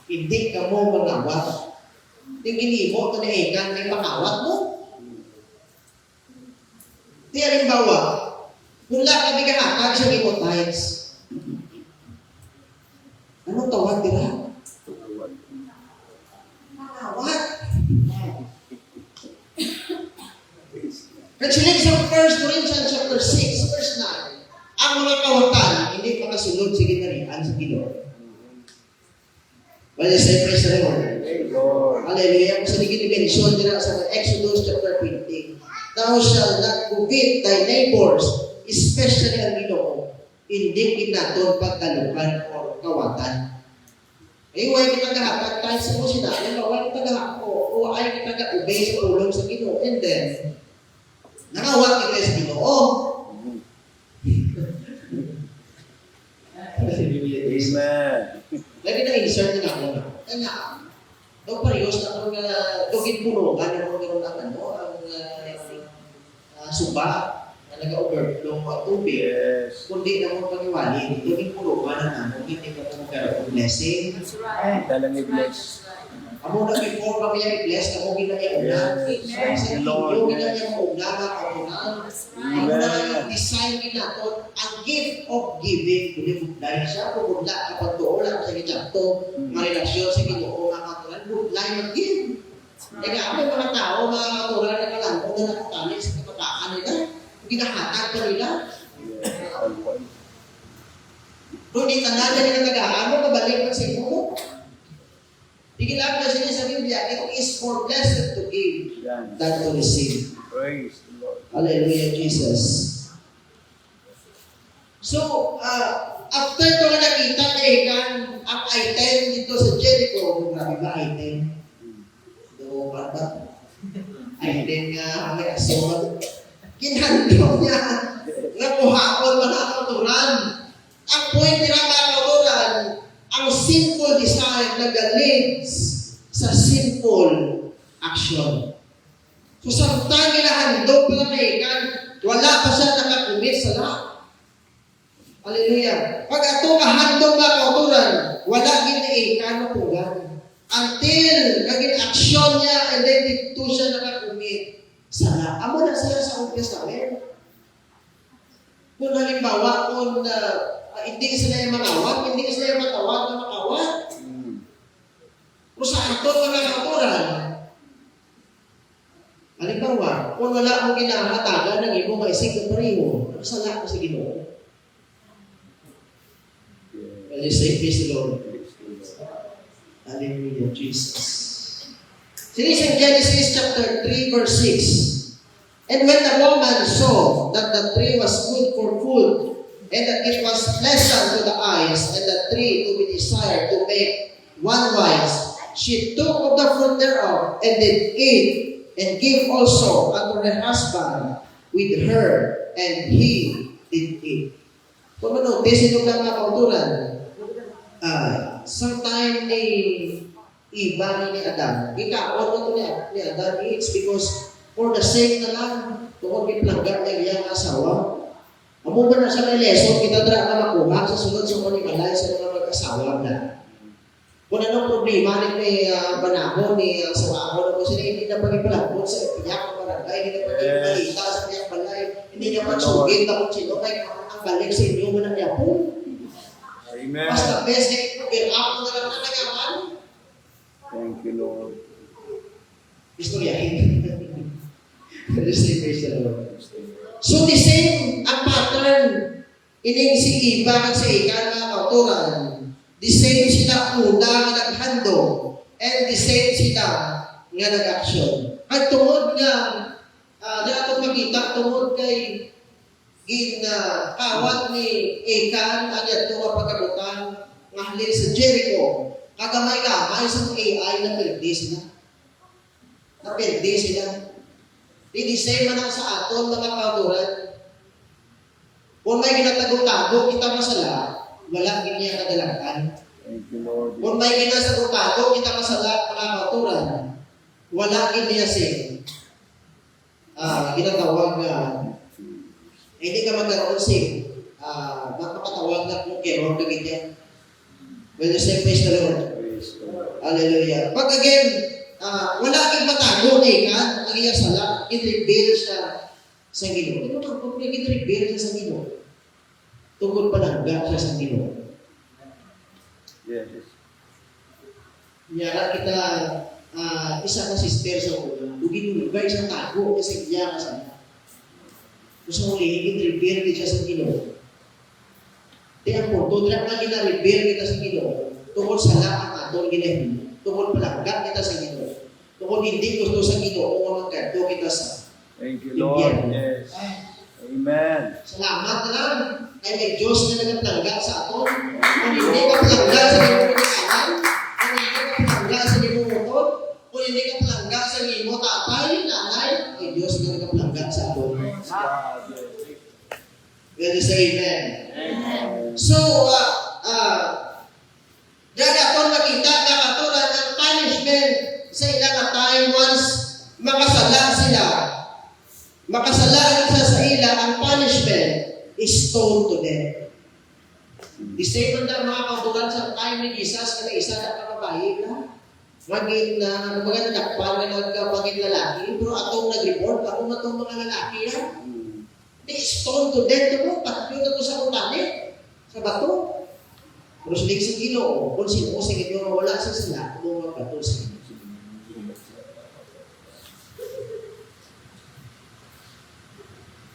Speaker 4: Hindi ka mo mangawat. Tingin mo, ito na ikan, may pangawat mo. Di halimbawa, mula kami kahatag sa imo tithes. Anong tawag nila? Pangawat. Kasi sa 1 Corinthians chapter 6, verse 9, ang mga kawatan hindi makasunod sa ginarian sa Ginoo. Well, you say, praise the Lord.
Speaker 2: Lord.
Speaker 4: Hallelujah. Kung sa naging-mention nila sa Exodus chapter 20, thou shalt not covet thy neighbors, especially ang Ginoo, hindi kinaton pagkalukan o kawatan. Eh, huwag kita kahatag tayo sa mo sinabi, huwag kita kahako, o ay kita ka-obey sa ulong sa Ginoo. And then, nakawat kita sa Ginoo.
Speaker 2: Amen.
Speaker 4: Lagi na insert na ako. Kaya, no parehos na kung tugin punugan na kung gano'n ang suba na nag-overflow ang tubig.
Speaker 2: Yes.
Speaker 4: Kundi na mong pag-iwali, tugin punugan na namin, hindi ka po magkaroon ng blessing.
Speaker 2: Dalang i-bless.
Speaker 4: Amo na before ba kaya i-bless, amo ginaya una. Kasi yung ginaya mo una, kapunan. Amo na yung design ginaton, ang gift of giving. Kung dahil siya, kung bugla kapag doon lang sa gitapto, marelasyon sa Ginoo, mga katulan, bugla yung give. Kaya ako yung mga tao, mga katulan na kalangkong na nakatali sa kapataan nila, ginahatag pa nila. Kung di tanda nila nagahan mo, mabalik pa sa inyo. Tingnan na siya sa Biblia, it is more blessed to give than to receive.
Speaker 2: Praise the Lord.
Speaker 4: Hallelujah, Jesus. So, after ito na nakita niya ikan, ang item dito sa Jericho, grabe ba item? Doon ba? Item nga, may asol. Kinhandong niya, nakuhakon mga kauturan. Ang point nila mga kauturan, ang sinful desire na galit sa sinful action. So, samtang ginahandog pala na ikan, wala pa siya nakakumit sa lahat. Hallelujah. Pag ato kahandog mga kauturan, wala giniikan mapugan. Until naging action niya and then dito siya nakakumit sa lahat. Amo na sila sa Old Testament. Kung halimbawa, kung hindi sila yung makawat, hindi sila yung matawag na makawat. Kung sa aton mga kauturan, halimbawa, kung wala mong ginahatagan ng imo maisig na pareho, masala ko sa Ginoo. Well, you say, praise the Lord. Hallelujah, Jesus. Sinis in Genesis chapter 3, verse 6. And when the woman saw that the tree was good for food, and that it was pleasant to the eyes, and the tree to be desired to make one wise, she took of the fruit thereof, and did eat, and gave also unto her husband with her, and he did eat. Kung ano, sino lang mga kauturan? Sometime ni iba ni Adam. Ikaon mo ni Adam, it's because for the sake na lang, kung iplanggar niya iyang asawa, amo ba na sa lesson, kita dra na makuha sa sunod sa mga malay sa mga mag-asawa na. Kung anong problema ni banahon ni asawa ko, sila hindi na pag-ipalabot sa ipiyak ng barangay, hindi na pag-ipalita sa ipiyak balay, hindi niya magsugit na kung sino kay ang balik sa inyo mo ng yapo.
Speaker 2: Amen.
Speaker 4: Basta basic, build-up na lang na nagawan.
Speaker 2: Thank you, Lord.
Speaker 4: Istoryahin. Praise the Lord. So the same ang pattern ining si Iba at si Ikan mga kauturan. The same sila una nga naghandog and the same sila nga nag-action. At tungod nga, makita tungod kay kawat ni Achan ang yato nga pagkabutan nga halin sa Jericho. Kagamay-gamay sa AI na perdi sila. Naperdi sila. Di-design man ang sa aton mga kauturan. Kung may ginatago-tago kita masala, wala ganyan kadalakan.
Speaker 2: Thank you, Lord.
Speaker 4: Kung may ginatago-tago kita masala, mga kauturan, wala ganyan sing ginatawag na hindi ka magkaroon sing makapatawag na kung kerong na ganyan. When you say praise the Lord.
Speaker 2: Praise the Lord.
Speaker 4: Hallelujah. Pag again, wala kang matago na ikan, ang iyang sala, i-reveal siya sa Ginoo. Ito ba, kung i-reveal siya sa Ginoo, tungkol palangga siya sa Ginoo.
Speaker 2: Yes.
Speaker 4: Nyara kita, isa ka sister sa una, ginulugay sa tago kasi iya ka sana. Gusto mo i-reveal siya sa Ginoo. Di ang punto, dila nga gina-reveal kita sa Ginoo, tungkol sa laang aton ginahimo, tungkol palangga kita sa Ginoo, tungkol hindi gusto sa Ginoo, kung magkanto kita sa
Speaker 2: Thank you, Lord. Yes. Amen.
Speaker 4: salamat na lang ay may Diyos na nagpalangga sa aton. Kung hindi ka palangga sa limong kanan, kung hindi ka palangga sa limong utod, kung hindi ka palangga sa limong tatay, nanay, ay Diyos na nagpalangga sa aton.
Speaker 2: God.
Speaker 4: Let us say amen. So, dahil aton makita na katuran ang punishment sa ilang time once makasala sila. Makasala sa ila, ang punishment is stoned to death. The same na mga katuran sa time ni Jesus, kada isa na kababae na, maging na dakpan na nagpagin lalaki, pero atong nag-report, ako na itong mga lalaki na, di stone to death mo, patyo na ito sa utani, sa bato. Pero silig sa Ginoo, kung sino sa Ginoo wala sa sila, kung mga bato sa Ginoo.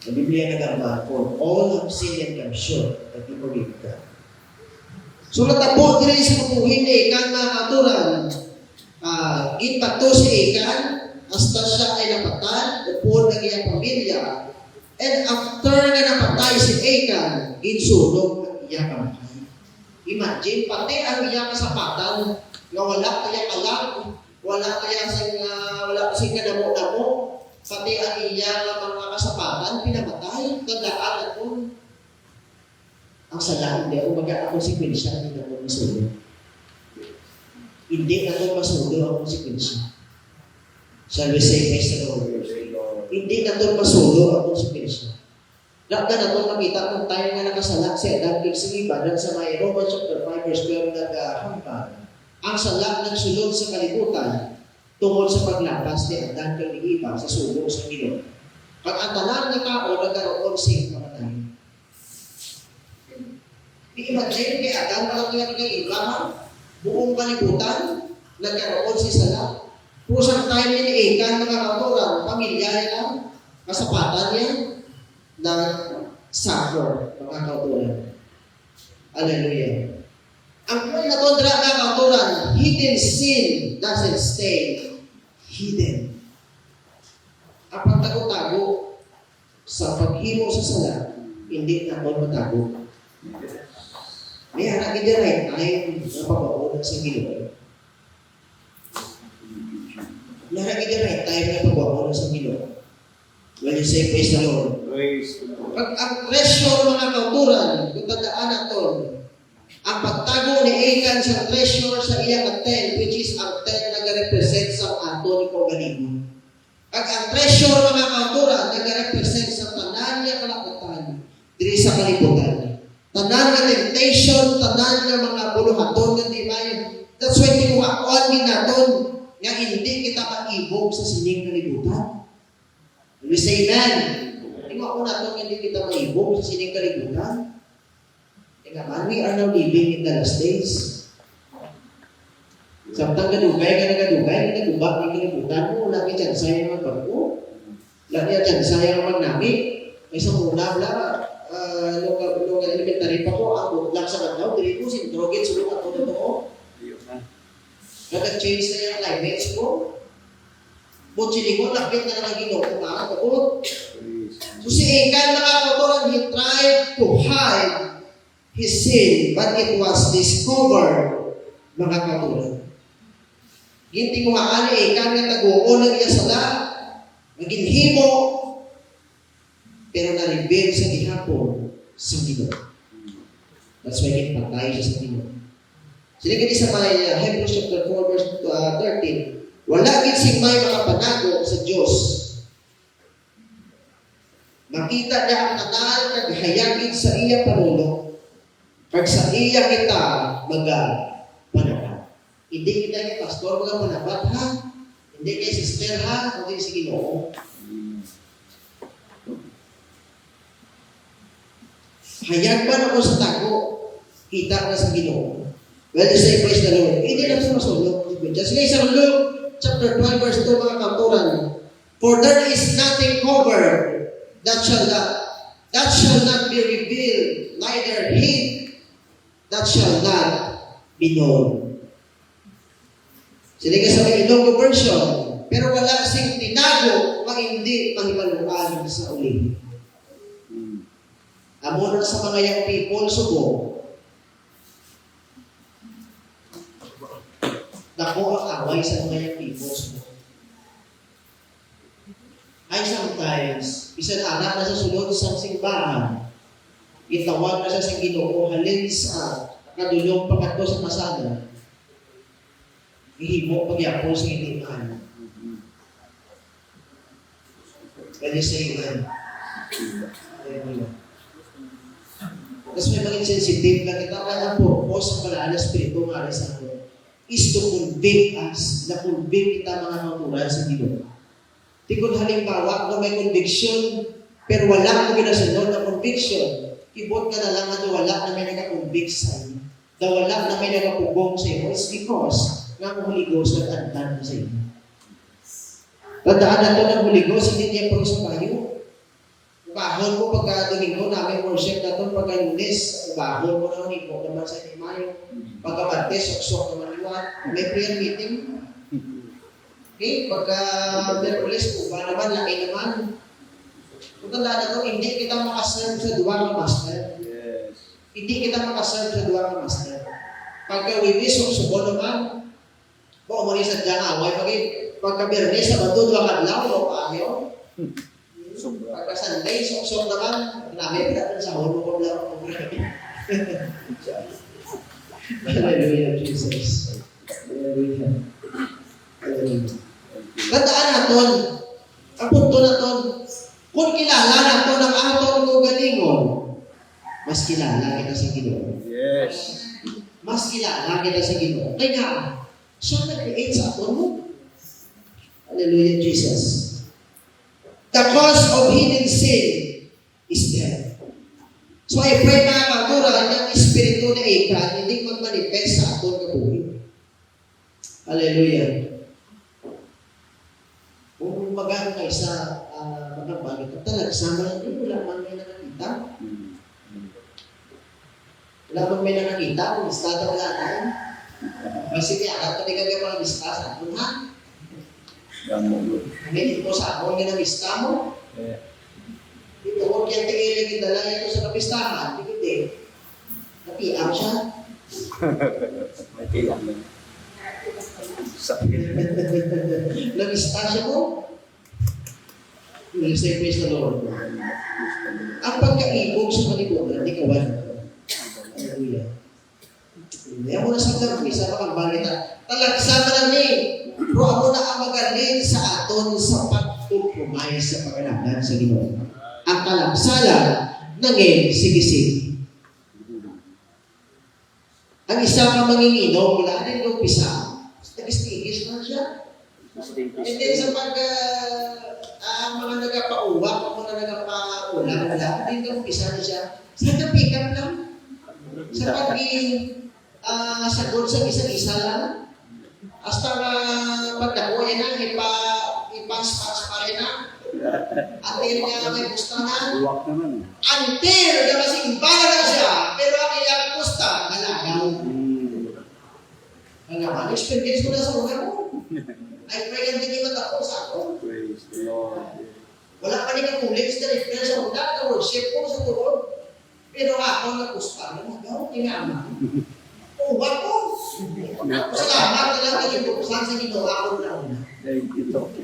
Speaker 4: Ang Biblia nagamba, for all have sinned and come short of the glory of God. So natapos din sa kukuhin ni Achan mga katuran, ginpato si Achan, hasta siya ay napatan, upon ng iyang pamilya, and after nga napatay si Achan, ginsulog ang iyang kamay. Imagine, pati ang iyang kasapatan, nga wala kaya kalang, wala kasi kadamo-damo, pati ang iyang mga kasapatan, pinamatay, tandaan at ang salaan hindi, o baga ang konsekwensya, hindi na ito masulo. Hindi na ito masulo ang konsekwensya. Shall we say, praise the Lord? Hindi na ito masulo ang konsekwensya. Dapat na ito makita kung tayo nga nakasala si Adam Kigsiliba dahil sa may Romans chapter 5 verse 12 nag-hangpan. Ang sala nagsulod sa kalibutan tungkol sa paglapas ni Adam Kigsiliba sa sulo sa Ginoo. Pag ang tanan ng tao nagkaroon sing kamatay. I-imagine kay Adam walang Kigsiliba, buong kalibutan nagkaroon si sala. Pusang time ni Achan mga katuran, pamilya niya, kasapatan niya, na suffer, mga kauturan. Hallelujah. Ang point na kontra mga kauturan, hidden sin doesn't stay hidden. Ang pagtago-tago sa paghimo sa sala, hindi na ito matago. May anak hindi right time na pagbabonan sa Ginoo. May hindi right time na pagbabonan sa Ginoo. When you say praise the Lord.
Speaker 2: Praise the Lord.
Speaker 4: Pag ang treasure mga kauturan, kung tandaan natin, ang pagtago ni Achan sa treasure sa iyang tent, which is ang tent na nag-represent sa ato ni Kaugalingon. Pag ang treasure mga kauturan, nag-represent sa tanan niya kalakutan, diri sa kalibutan. Tanan nga temptation, tanan nga mga buluhaton nga di mayo. That's why kinuha-kuhan din natin nga hindi kita mag-ibog sa sining kalibutan. We say amen. Tingnan ko na itong hindi kita maibog sa sining kalibutan. Tingnan man, we are now living in the last days. Samtang ganugay ka na nagubak ng kalibutan mo, lagi dyan sayang ang pagko. Lagi dyan sayang ang magnami. May isang muna, nung elementary pa ko, ako lang sa kanaw, dili ko sintrogit, sulong ako na ito. Nag-change na yung climates ko. Butsili ko, lakbit na nagaginaw ko mga kapot. So si Achan, mga kauturan, he tried to hide his sin, but it was discovered, mga kauturan. Ginti ko nga ani, Achan nga taguunan niya sa la, maginhimo, pero na-reveal sa gihapon sa Ginoo. That's why patay siya sa Ginoo. Sila gani sa may Hebrews chapter 4 verse 13. Wala gid sing may mga panago sa Dios. Makita niya ang tanan kag hayagid sa iya panulo. Kag sa iya kita panabat. Hindi kita ni pastor mga panabat ha. Hindi kay sister ha, kundi si Ginoo. Hayag man ako sa tago, kita na sa Ginoo. Well, you say, praise the Lord. Hindi na ito masulog. Just like sa Luke chapter 12 verse 2, mga kauturan. For there is nothing covered that shall not be revealed, neither hid that shall not be known. Sila ka sa may Ilonggo version, pero wala sing tinago pag hindi mahimaluan sa uli. Amo na sa mga young people, subo, dako ang away sa mga young people, subo. Ay sometimes, isa na anak na sa sulod sa simbahan, itawag na siya sa Ginoo, halin sa kadulong pagkato sa masada, ihimo pagyapon sa hindi mahal. Pwede sa ilan. Tapos may maging sensitive na kita na ang purpose ng pala Espiritu nga sa atin is to convict us, na convict kita mga kauturan sa Ginoo. Tingkod halimbawa, kung may conviction, pero wala mo ginasunod na conviction, ibot ka na lang na wala na may nag-convict sa iyo. Na wala na may nag-pugong sa iyo. It's because ng Holy Ghost nag-andan sa iyo. Tandaan na ito ng Holy Ghost, hindi niya puro sa payo. Bahon mo pagka Domingo namin worship na ito, pagka Lunes, bahon mo na hipo naman sa Mayo. Pagka Martes, sok-sok naman iwan. May prayer meeting. Okay, pagka Merkulis, uba naman, laki naman. Kung tandaan na ito, hindi kita makaserve sa duwa ng master.
Speaker 2: Yes.
Speaker 4: Hindi kita makaserve sa duwa ng master. Pagka Wibis, sok-subo naman. Kung umani sa dyan away, pagka Bernes, sa Bando, duwa kadlaw, o ayaw. Pagka Sunday, sok-sok naman, namin natin sa hulo ko lang ang Hallelujah, Jesus. Hallelujah. Hallelujah. Tandaan natin, ang punto natin, kung kilala natin ang aton ko galingon, mas kilala kita sa Ginoo.
Speaker 2: Yes.
Speaker 4: Mas kilala kita sa Ginoo. Kaya, siya nag-create sa aton mo. Hallelujah, Jesus. The cause of hidden sin is death. So I pray mga kauturan, yung Espiritu na Achan, hindi mag-manifest sa aton kabuhi. Hallelujah. Kung magano kayo sa mga bagay, talaga sama lang din, wala man may nakakita. Wala man may nakakita, kung istada wala tayo. Kasi kaya, alam ka mga mga bista sa aton, ha? Hindi ko sa ako nga nabista mo. Dito, huwag yung tingin yung dala ito sa kapistahan. Hindi. Napiam siya.
Speaker 2: May tilang lang. Sakit.
Speaker 4: Nabista siya mo. We'll say, praise the Lord. Ang pagkaibog sa palikuran, di kawan. Hallelujah. Hindi ako nasagdang isa pa kang balita. Talagsama lang ni. Pero ako na ang magaling sa aton sa pagtutumay sa pagkanalan sa Ginoo. Ang kalapsalan nangin sigisig. Ang isa ka manginginom, wala din yung pisa. Nag-stigis na siya. And then sa ang mga nagapauwa, ang mga nagapaulang, wala din yung pisa na siya. Sa pick-up lang. Sa sagot sa isa-isa lang. Hasta pagdako yan na, ipas-pas pa rin na. Until nga may gusto na.
Speaker 2: Luwak naman.
Speaker 4: Until na masing bala na siya, pero ang iyang gusto, nalagaw. Ang experience ko na sa una ko. I pray and hindi matapos ako.
Speaker 2: Praise the Lord.
Speaker 4: Wala pa rin ako public sa reference sa una, na worship ko sa tuod. Pero ako nagpusta na magaw, tingaman. Uwa ko. Salamat na lang kayo pupusan sa ginawa ko na una.
Speaker 2: Thank you, Lord.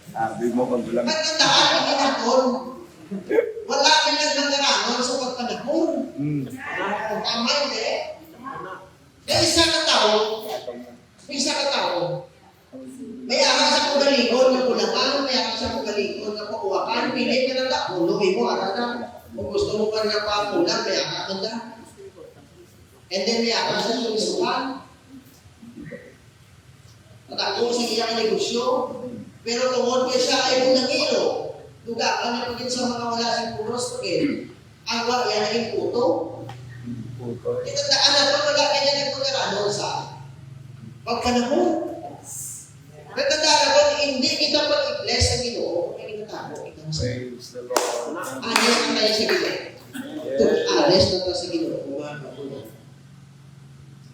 Speaker 2: Sabi mo kung lang.
Speaker 4: Pagkandaan ang ginakon, wala pinagmangaranon sa pagpanahon. Tama hindi? May isa ka tao, may arang sa pagalingon na kulangan, may arang sa pagalingon na pakuwakan, pilit ka na luloy mo, arang na. Kung gusto mo ka na pakulang, may arang ka na. And then may arang sa sumisukan. Natakbo sa iyang negosyo, pero tungod kay siya ay bunangiro, dugaan na pagin sa mga wala siyang puros pagin, ang wala yan naging puto. Itandaan na ito, wala kanya nagpagaranon sa pagpanahon. Natandaan na ito, hindi kita pag-i-bless ang Ginoo kung may ginatago itang sa
Speaker 2: Praise the Lord.
Speaker 4: anes na tayo sa Ginoo. Anes na tayo sa Ginoo. Kumain.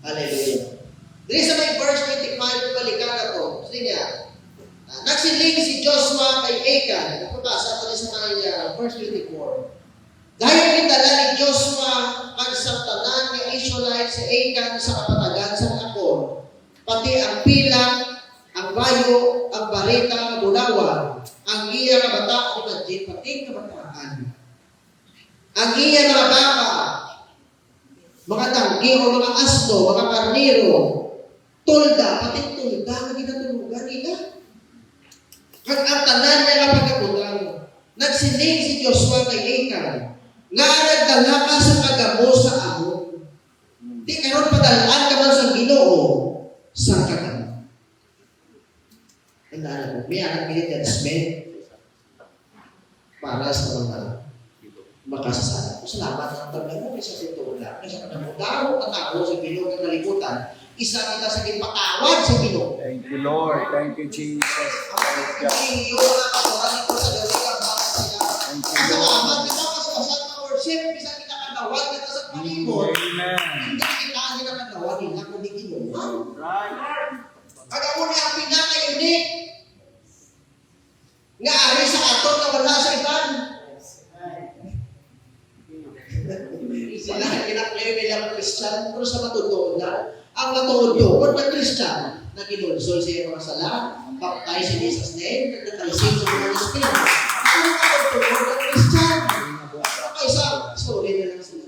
Speaker 4: Hallelujah. Dili sa may verse 25, balikan na ito. Sige niya, nagsiling si Joshua kay Achan. Napabasa ko rin sa mga verse 24. Dahil kitala ni Joshua ang santanan ni Israelite sa Achan sa kapatagan sa Akon, pati ang pilang, ang bayo, ang barita, ang bulawan, ang iya kabataan at pati kabataan. Ang iya mga baka, mga tanggi o mga asno, mga karniro, tulda, pati tulda na ginatulugan nila. Ang tanan niya na pagkabutang, nagsiling si Joshua kay Achan, nga nagdala ka sa kagamo sa amon. Di karon padalaan ka man sa Ginoo sa kagamo. Tandaan mo, may anak pilit judgment para sa mga makasasala. Salamat ng paglago sa titulan. Kasi kagamo daw katao sa Ginoo ng kalibutan, isa kita sa gipatawad sa Ginoo.
Speaker 2: Thank you, Lord. Thank you, Jesus. Thank you.
Speaker 4: Iyo na katawan ko sa gabi ka ba sila.
Speaker 2: Thank you,
Speaker 4: Salamat
Speaker 2: Lord.
Speaker 4: kita sa worship, bisa kita kagawad kita sa palibot.
Speaker 2: Amen.
Speaker 4: Hindi kita ang ginagawa nila kundi Ginoo.
Speaker 2: Right.
Speaker 4: Aga mo niya ang pinaka-unique nga ari sa aton na wala sa iban. Sila kinaklaim nila Christian, pero sa matutuod na, ang matutuod na Christian na kinonsol siya mga sala, baptize in Jesus' name, nagkakalising sa mga Christian. Ang matutuod na Christian. Kaysa, sorry na lang sila.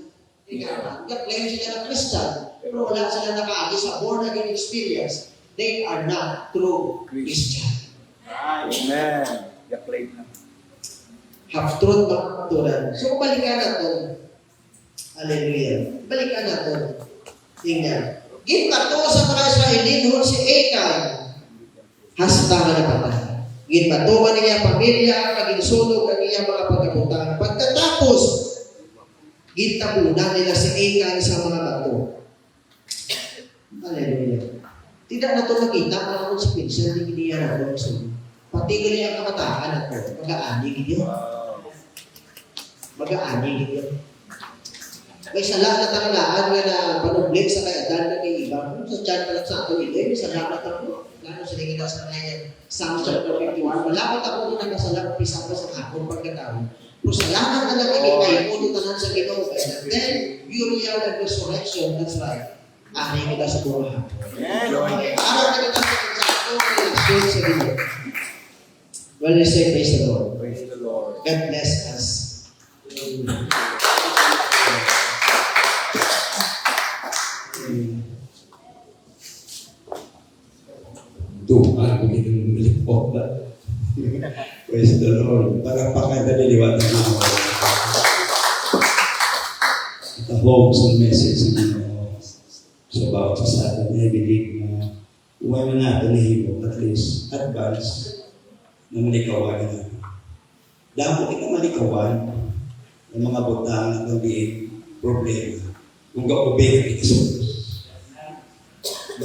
Speaker 4: Nag-claim sila ng Christian, pero wala sila nakaagi sa born again experience. They are not true Christian.
Speaker 2: Amen. Yaklaim na.
Speaker 4: Half-truth mga kapaturan. So, balikan natin. Hallelujah. Balikan natin. Tingnan. Ginbato sa mga Israelin doon si Achan. Hasta nga napatay. Ginbato man niya pamilya, kaginsunog ang iyang mga pagkaputan. Pagkatapos, gintabunan nila si Achan sa mga bato. Hallelujah. Tidak na ito nakita ang konsekwensya ng giniya na doon sa iyo. Pati gali ang kamataan na ito. Mag-aani giniya. Mag-aani giniya. May sala na tanglaan nga na panublik sa kayadan na may iba. Sa dyan pa lang sa ato ito, may sala na tanong. Lalo sa lingin sa kanya, Psalm chapter 51. Malapit ako nung nagkasalang pisa pa sa akong pagkatawin. Kung salamat na lang kayo kayo po tanan sa Ginoo. And then, burial and resurrection. That's right. Ari kita sa buhay. Araw na kita sa sakto ng relasyon sa Ginoo. Well, let's say praise the Lord.
Speaker 2: Praise the Lord.
Speaker 4: God bless us.
Speaker 5: Doon begitu melipok. Praise the Lord. Para pakadaliliwat ng mga the hopes and message ng sa bawat sa atin na ibigay na uway na natin na hibo, at least advance na malikawan na. Dahil kita malikawan ng mga butang na hindi problema. Kung gawin kita sa Diyos.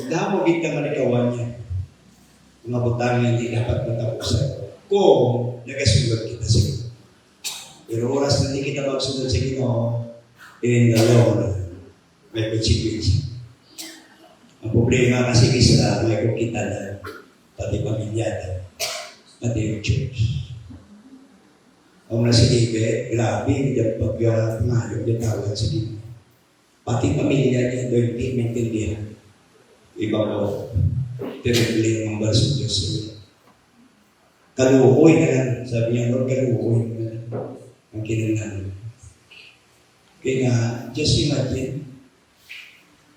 Speaker 5: Dahil kita malikawan niya mga butang na hindi dapat matapusan kung nagasunod kita sa Ginoo. Pero oras na hindi kita magsunod sa Ginoo, in the Lord, may consequence. Ang problema kasi isa, may kukita na pati pamilyada, pati yung church. Ang nasa Ibe, grabe, yung pag-ngayon yung tawag sa Ibe. Pati pamilya niya, doon hindi maintindihan. Iba ko, tinagli ng mga sa Diyos. Kalukoy na lang. Sabi niya, Lord, kalukoy na lang. Ang kinanalo. Kaya nga, just imagine,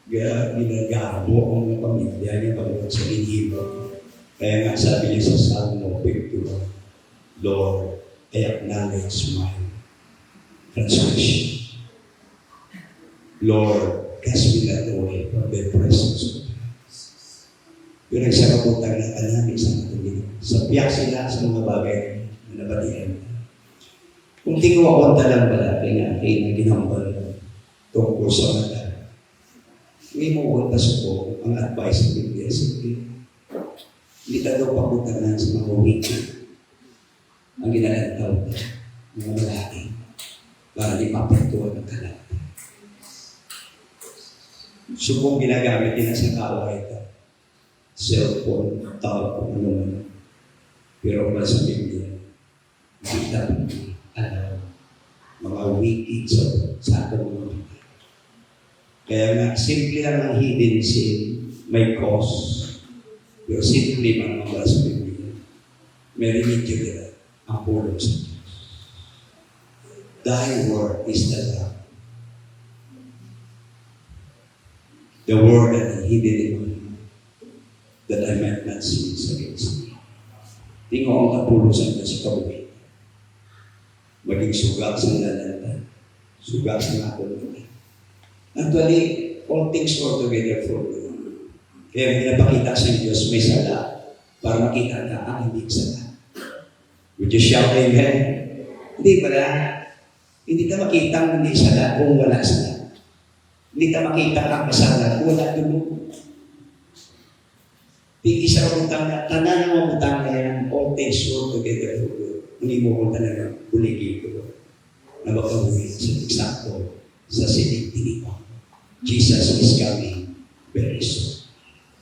Speaker 5: ginagabo ang mga pamilya niya pagod sa inibo. Kaya nga sabi niya sa Salmo 51, Lord, I acknowledge my transgression. Lord, cast me not away from thy presence. Yung nagsakabutan ng kanami sa mga tumingin. Sabiyak sila sa mga bagay na nabatihan. Kung tingwa ko talang balaki nga kayo na ginambal tungkol sa mata, hindi mo utas ko ang advice ng Biblia. Hindi ka daw pakutanan sa mga wiki ang ginalataw ng mga lalaki para di mapagtuwa ng kalat. Subong ginagamit din sa kaway ito. Cellphone, tawag kung ano man. Pero wala sa Biblia, hindi dapat mga wiki sa atong mga Biblia. Kaya nga, simple lang ang hidden sin, may cause. Pero simple man ang mga sa Biblia. May remedyo nila ang pulong sa Diyos. Thy word is the lamp. The word that I hidden in my heart, that I might not sin against me. Tingo ang kapulong sa Diyos sa kabuhay. Maging sugat sa nalalanda. Sugat sa nakulong. Actually, all things work together for good. Kaya pinapakita sa Diyos may sala para makita na ang hindi sala. Would you shout amen? Hindi ba na? Hindi ka makita ang hindi sala kung wala sala. Hindi ka makita ang kasala kung wala dulo. Hindi isa kong tanga, tanan mo utang na yan, all things work together for good. Hindi mo kong tanan buligi ko na makabuhin sa eksakto sa sinig ko. Jesus is coming very soon.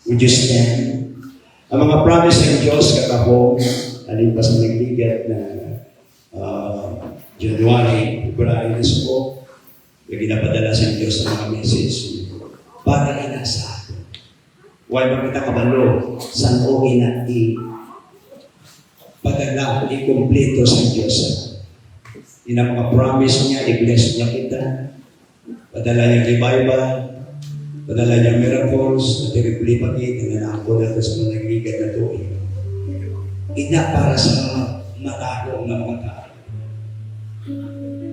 Speaker 5: Would you stand? Ang mga promise ng Diyos kakapong alin pa sa nagligat na January, February na po, yung ginapadala sa Diyos ng mga message para inasa. Huwag makita kabalo saan o padala, i-kompleto sa Diyos. Yun ang mga promise niya, i-bless niya kita. Padala niyang revival, padala niyang miracles, at i-replicate, nananako na ito sa mga nagligat na ito. Ina para sa mga matagong na mga tao.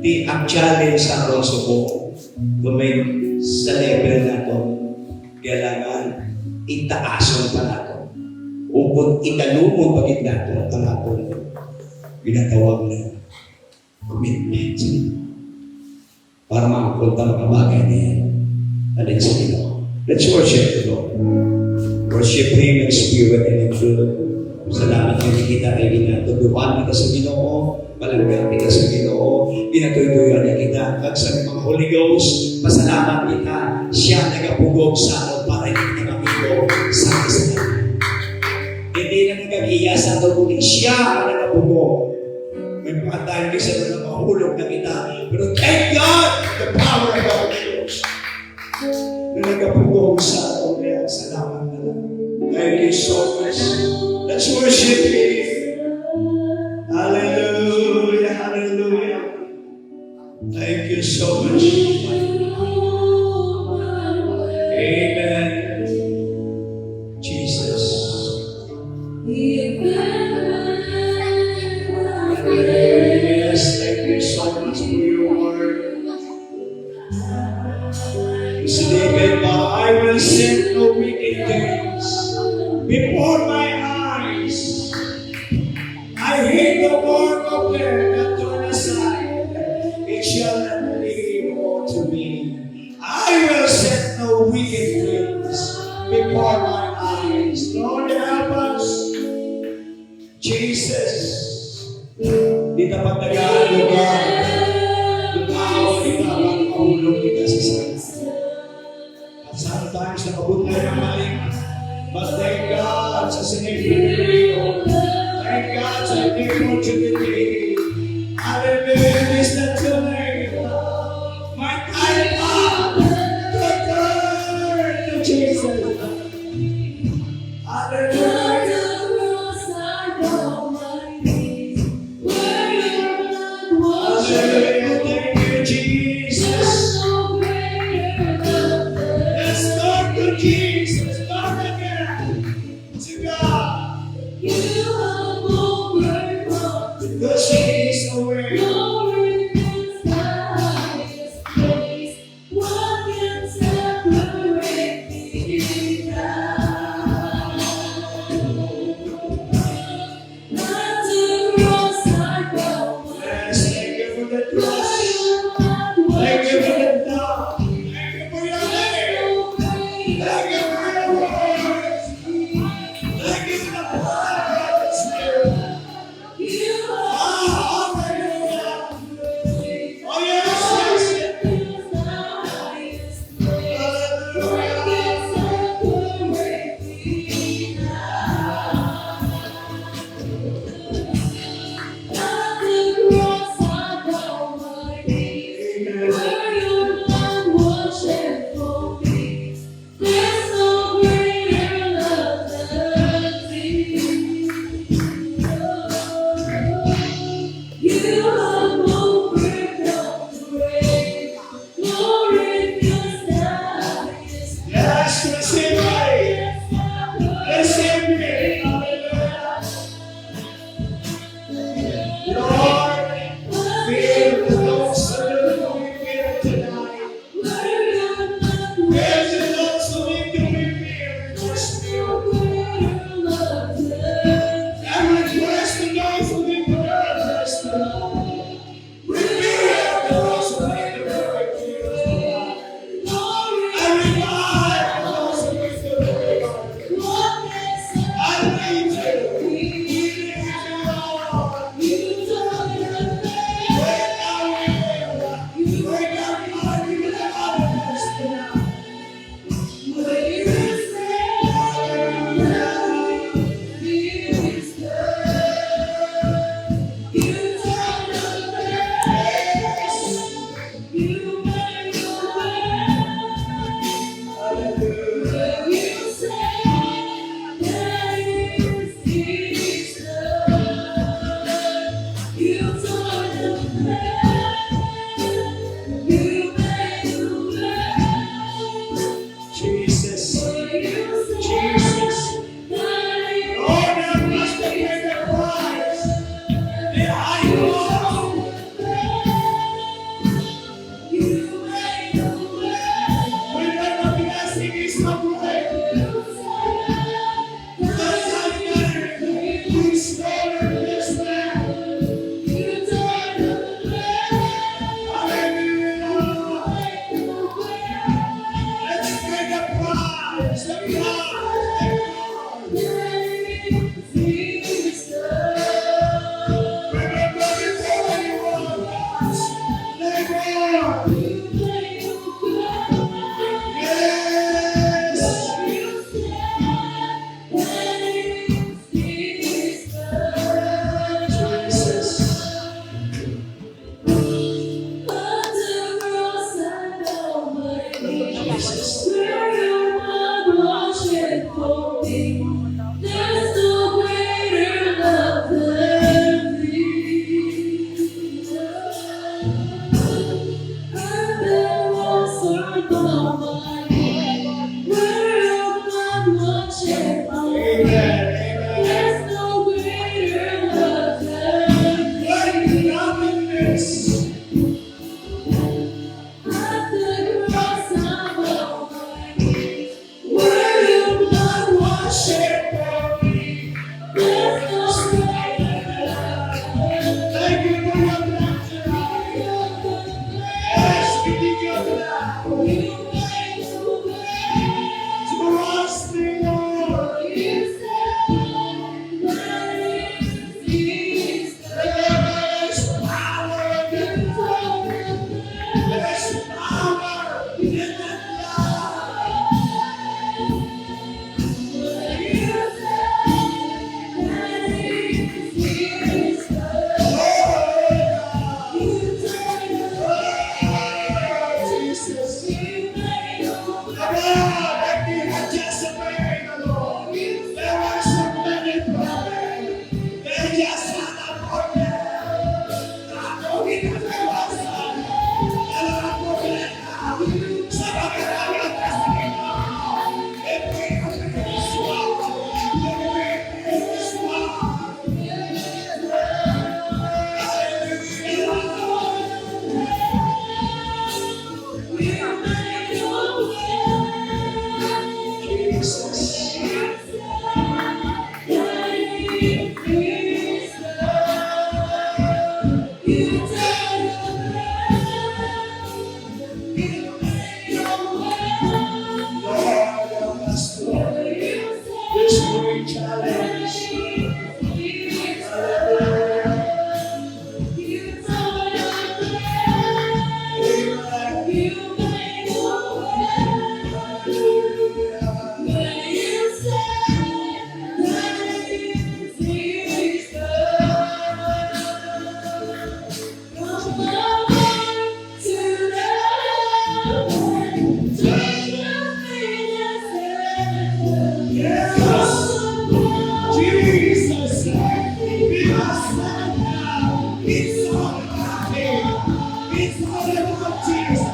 Speaker 5: Ang challenge sa atong suko, kung may sa level na ito, kailangan itaason pa na ito. O kung ikalumon pagit na ito, ang atong ginatawag na commitment sa ito. Para makapunta mga bagay na yan. Alin sa Ginoo. Let's worship the Lord. Worship Him in spirit and in truth. Salamat kami kita ay ginatuduhan kita sa Ginoo. Palanggan kita sa Ginoo. Ginatuytuyan niya kita. At sa mga Holy Ghost, pasalamat kita. Siya nagapugog sa ato para hindi nagapugog sa kasalanan. Hindi na nag-iya sa ato kundi siya ang nagapugog. May mga tayo sa mga mahulog na kita. Pero thank God, the power of the Holy Ghost. Na nagapugog sa ato. Kaya salamat na lang. Thank you so much. Let's worship Him. Hallelujah, hallelujah. Thank you so much. Amen. Jesus. Yes, thank you so much for your word. Mr. David, I will send no wicked things before my eyes. I hate the work of them that turn aside. It shall not be able to me. I will set no wicked things before my eyes. Lord, help us. Jesus. Di dapat tagaan lugar. Lumaw kita, mahulog kita sa sana. At sometimes nakabutay ang maling. But thank God sa sinipin mo. Thank God sa opportunity. Hallelujah, this the tonight. My time up to turn to Jesus. Hallelujah. Hallelujah, thank you, Jesus. Let's start to Jesus. Start again. To God. Because He is the way. Yes, thank you for the cross. Thank you for the love. Thank you for your name. Thank you for your words. Thank you for the power of the Spirit. Ah, hallelujah. Oh, yes, yes, yes. Hallelujah. Yes, receive me. Receive me. Hallelujah. Lord, fill those who are here tonight. Fill those who need to be filled with your Spirit. And request to those who need to be addressed tonight. Reveal those who need to be refused tonight. And revive those who need to be revived. I need you. We need you, Lord. Break our will. Break our heart with the others tonight. Jesus. Jesus. Lord, there must be a price. The high road. Remember, blessing is not right. That's how you gotta restore this land. Hallelujah. Let's pay the price. The price. Remember before you was. Yes. Jesus.
Speaker 3: There's no greater
Speaker 5: This great challenge. Jesus, be us now. It's all about Him. It's all about Jesus.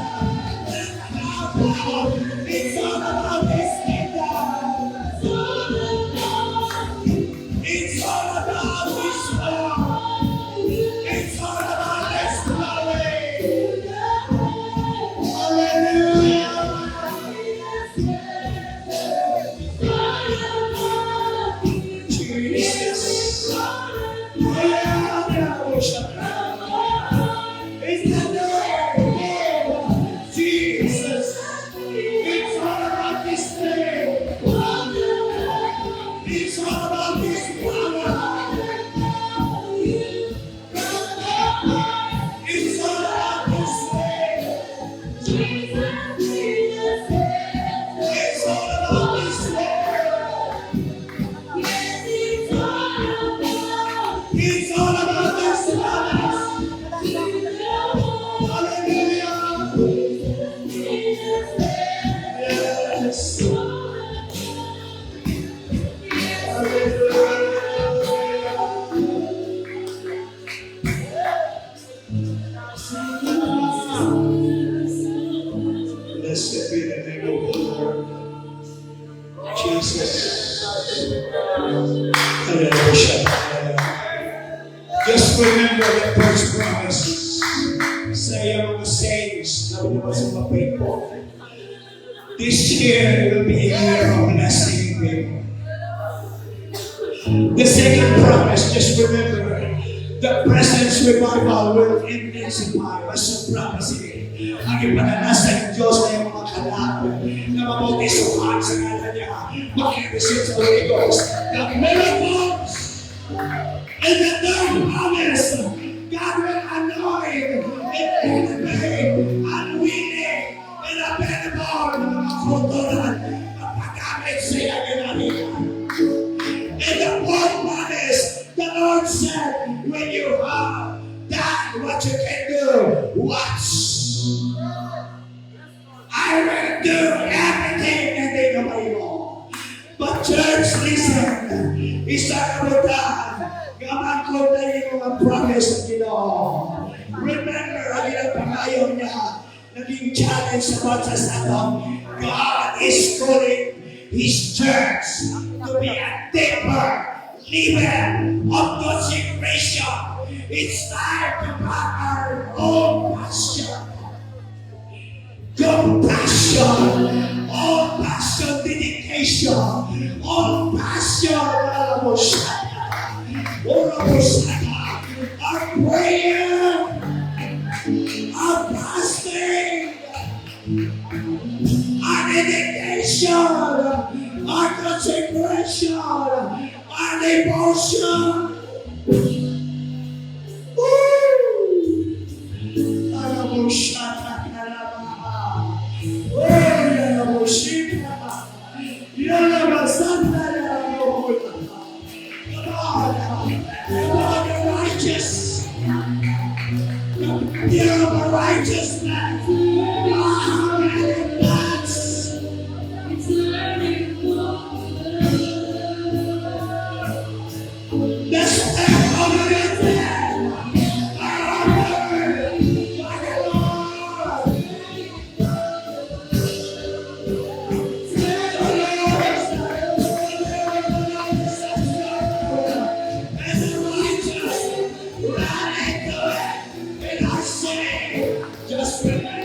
Speaker 5: It's all about His kingdom. It's all about His love. It's all about His glory. Hallelujah. Jesus. Yeah, worship. It's not the way. Jesus. It's all about His name. It's all about His power. It's all about His way. It's all about His word. It's all about His promise. Hallelujah. Yes. Blessed be the name of the Lord. Jesus. Hallelujah. Just remember the first promise. Say ang mga saints na lumabas sa faithful. This year will be a year of blessing people. The second promise, just remember, the presence revival will intensify. Mas prophecy. Ang ipananasan ng Diyos na yung mga kalapit na mabutisuhan sa kanya niya. Makireceive sa Holy Ghost. The miracles and the third promise, God will anoint and elevate unwilling and available ng mga kulturan at pagkamit siya ginanihan. And the fourth promise, the Lord said, when you have done what you can do, watch. I will do everything that they know mo. But church, listen. Isa kabutan. Gaman ko na yung mga promise na Ginoo. Remember, ang ilang pangayaw niya, naging challenge sa bawat sa God is calling His church to be a deeper level of consecration. It's time to have our own passion. Compassion, all passion, dedication, all passion, our prayer, our fasting, our dedication, our consecration, our devotion. Righteous. You're a righteous man. Just remember.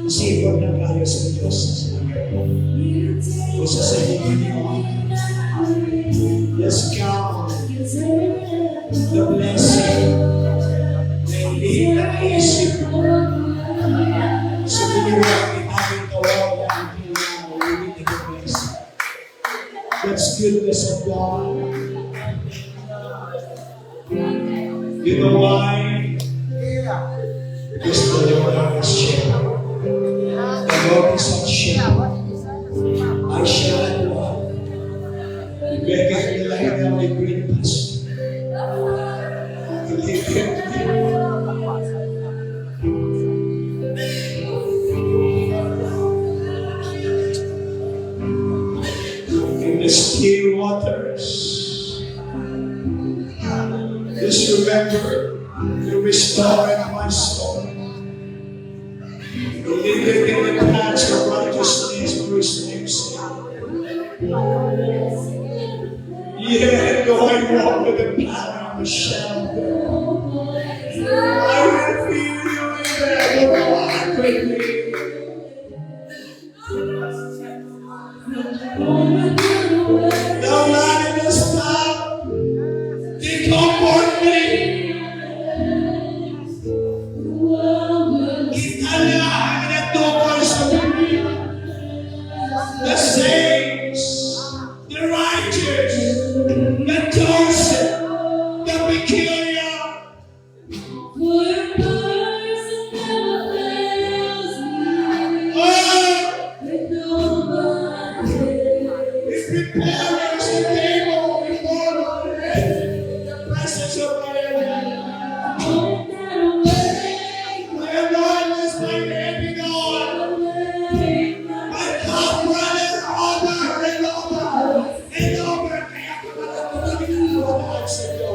Speaker 1: Sipag na tayo sa Diyos. Isa sa inyo. Let's count the blessing na hindi naisip mo. Sa biniwag ni aming kawalan, we need the blessing. That's goodness of God. You know why? Because the Lord is shepherd. The Lord is our shepherd. I shall not want. He maketh me lie down in green pasture. He leadeth me. In the still waters. Just remember, you restored my soul. You leadeth in the paths of righteousness for His name's sake. Yea, though I walk with the power of the shadow of death, I will feel you in there, no one with me. The light in the sky, they comfort me. Italian na tukol sa Biblia. The saints, the righteous, the chosen, the peculiar. Oh, He prepares a table before us in the presence of our enemy. My Lord is my baby God. My cup runneth over and over and over. Kaya ko na lang sa iyo.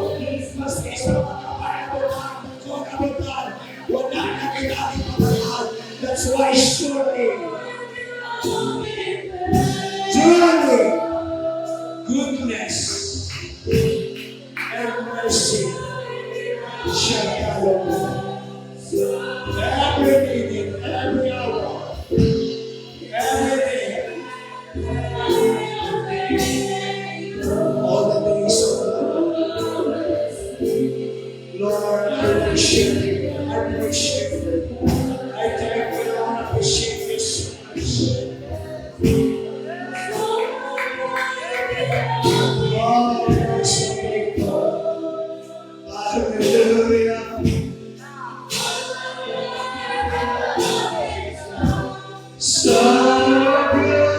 Speaker 1: Mas isa pa kapayabuhan kung kapitan. Wala na kailangan pagkakaan. That's why surely, goodness and mercy shall follow me. Every minute, every hour, every day, all the days of my life.
Speaker 2: appreciate it. I appreciate it. I thank you, Lord. I appreciate this. Oh, you're so faithful. Hallelujah. So good.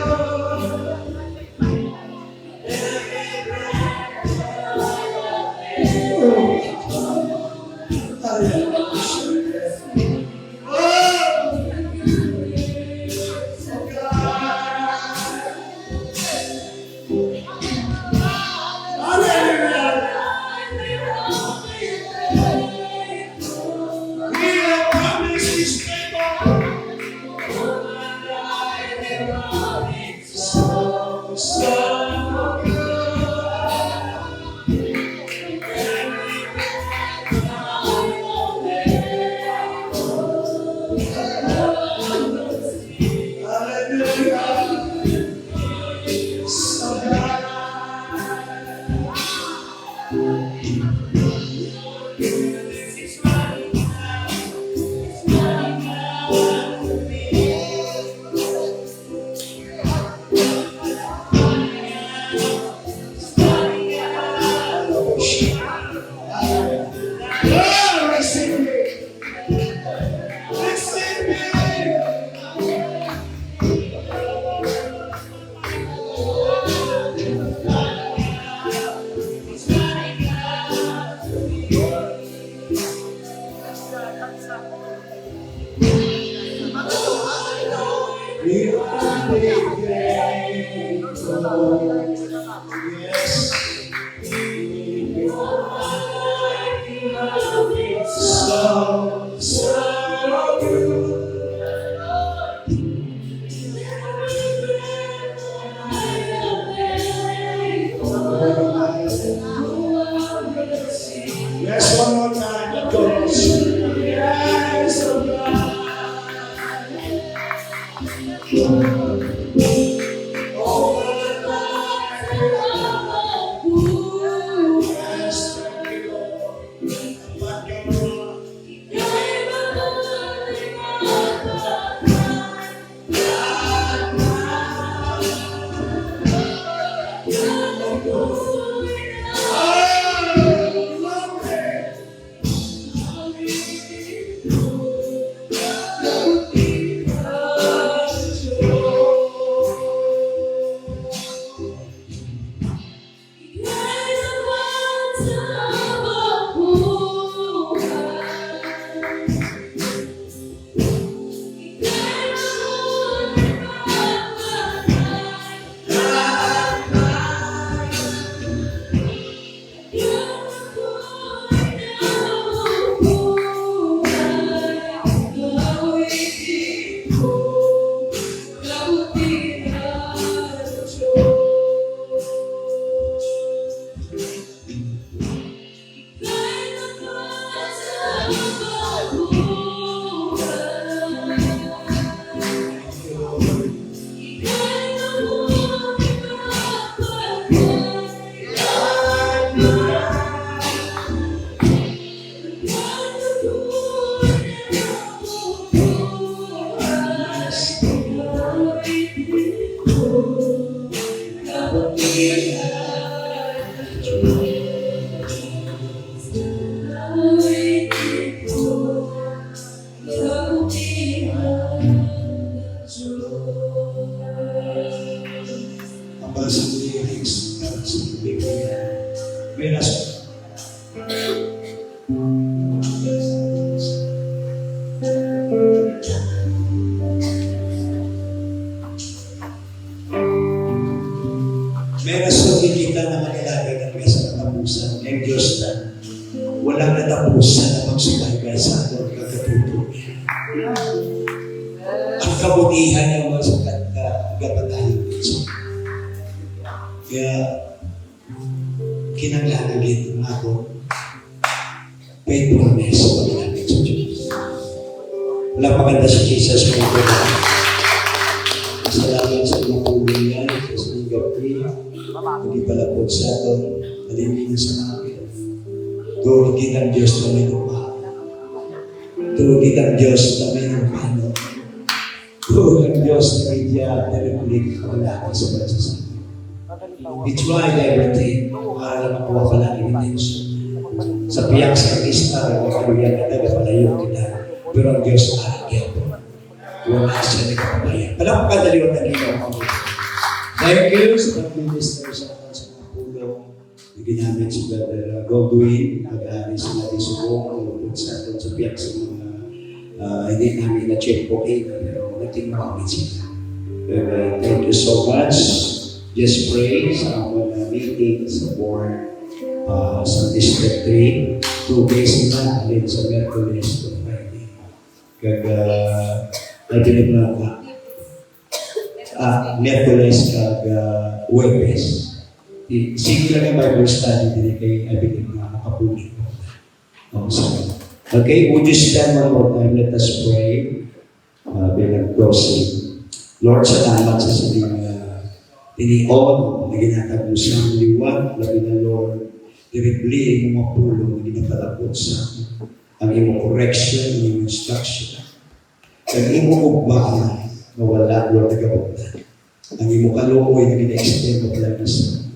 Speaker 2: Yes, one more time. It goes. Yes, oh God. Oh, yes, thank you, Lord. Like a rock. Ang balasang lyrics para sa Biblia. May rason. May rason din kita na manilagay kami sa katapusan ng Diyos na walang natapusan na magsubaybay sa ating kagatutunan. Ang kabutihan niya mga sa kagapatayan Diyos. Kaya kinanglangan ito nga ako faithfulness sa pagkakit sa Diyos. Wala paganda si Jesus kung ito na. Salamat sa mga ulian, sa mga gabi, hindi palapot sa atin, naliminan sa akin. Doon ang Diyos na may lupa. Tuwid ang Diyos na may paano. Tuwid ang Diyos na may diya na replik ang lahat sa bansa sa amin. We tried everything para lang makuha pa lang intention. Sa piyak sa Krista, makaluyan na tagapalayo kita. Pero ang Diyos ahigyan po. Wala siya nagkakapaya. Alam ka daliwan na ginawa ko. Thank you sa pag-minister sa mga pulong na ginamit si Brother Gogwin. Mag-aaris natin subong sa piyak sa mga hindi namin na-check po pero nagtinawagin sila. Thank you so much. Just pray sa mga meeting sa board sa District 3. 2 days na alin sa Merkulis to Friday. Kag I believe na Merkulis kag Huwebes. Sige lang yung Bible study din kay I believe na makapuli po. Okay, would you stand one more time? Let us pray bilang closing. Lord, salamat sa sining tinion na ginatagusan liwan, labi na Lord, diribli ang mga pulong na ginapalabot sa amin. Ang imong correction, ang imong instruction, ang imong ugmaan na wala, Lord, nagabutan. Ang imong kaluoy na gina-extend mo pala sa amin.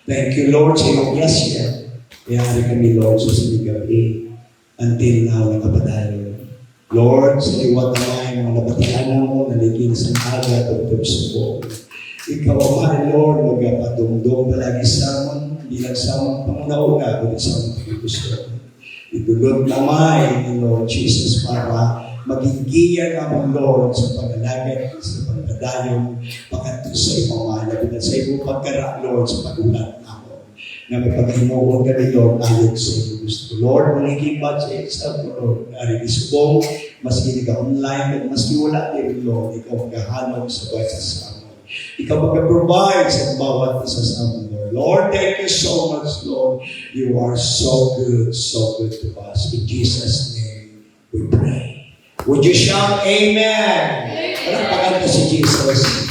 Speaker 2: Thank you, Lord, sa imong grasya. Kayari kami, Lord, sa sinigabi until now na kapadayon. Lord, sa iwat na mga nabatianan mo, naligin sa aga, tugtog sa buong. Ikaw, Amari Lord, magpapadumdum palagi sa amin, hindi lang sa amin pangunauna, kundi sa amin pag-gusto. Itulog namay, Lord Jesus, para maging giyan naman, Lord, sa pag-alagad, sa pagpadayon, pagkato sa iyong mga labitan, sa iyong pagkara, Lord, sa pag-ulat namin. Na may pag-himuon kami, Lord, ayon sa iyong gusto. Lord, maliging ba sa example, Lord, ari isubong, maski nag-online, maski wala din, Lord, ikaw maghahanap sa buhay sa amin. Ikaw mag-provide sa bawat isa sa amin, Lord. Lord, thank you so much, Lord. You are so good to us. In Jesus' name, we pray. Would you shout, Amen? Parang paganda si Jesus.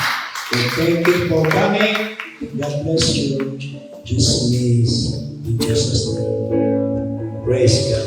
Speaker 2: And thank you for coming. God bless you. Just in Jesus' name. Praise God.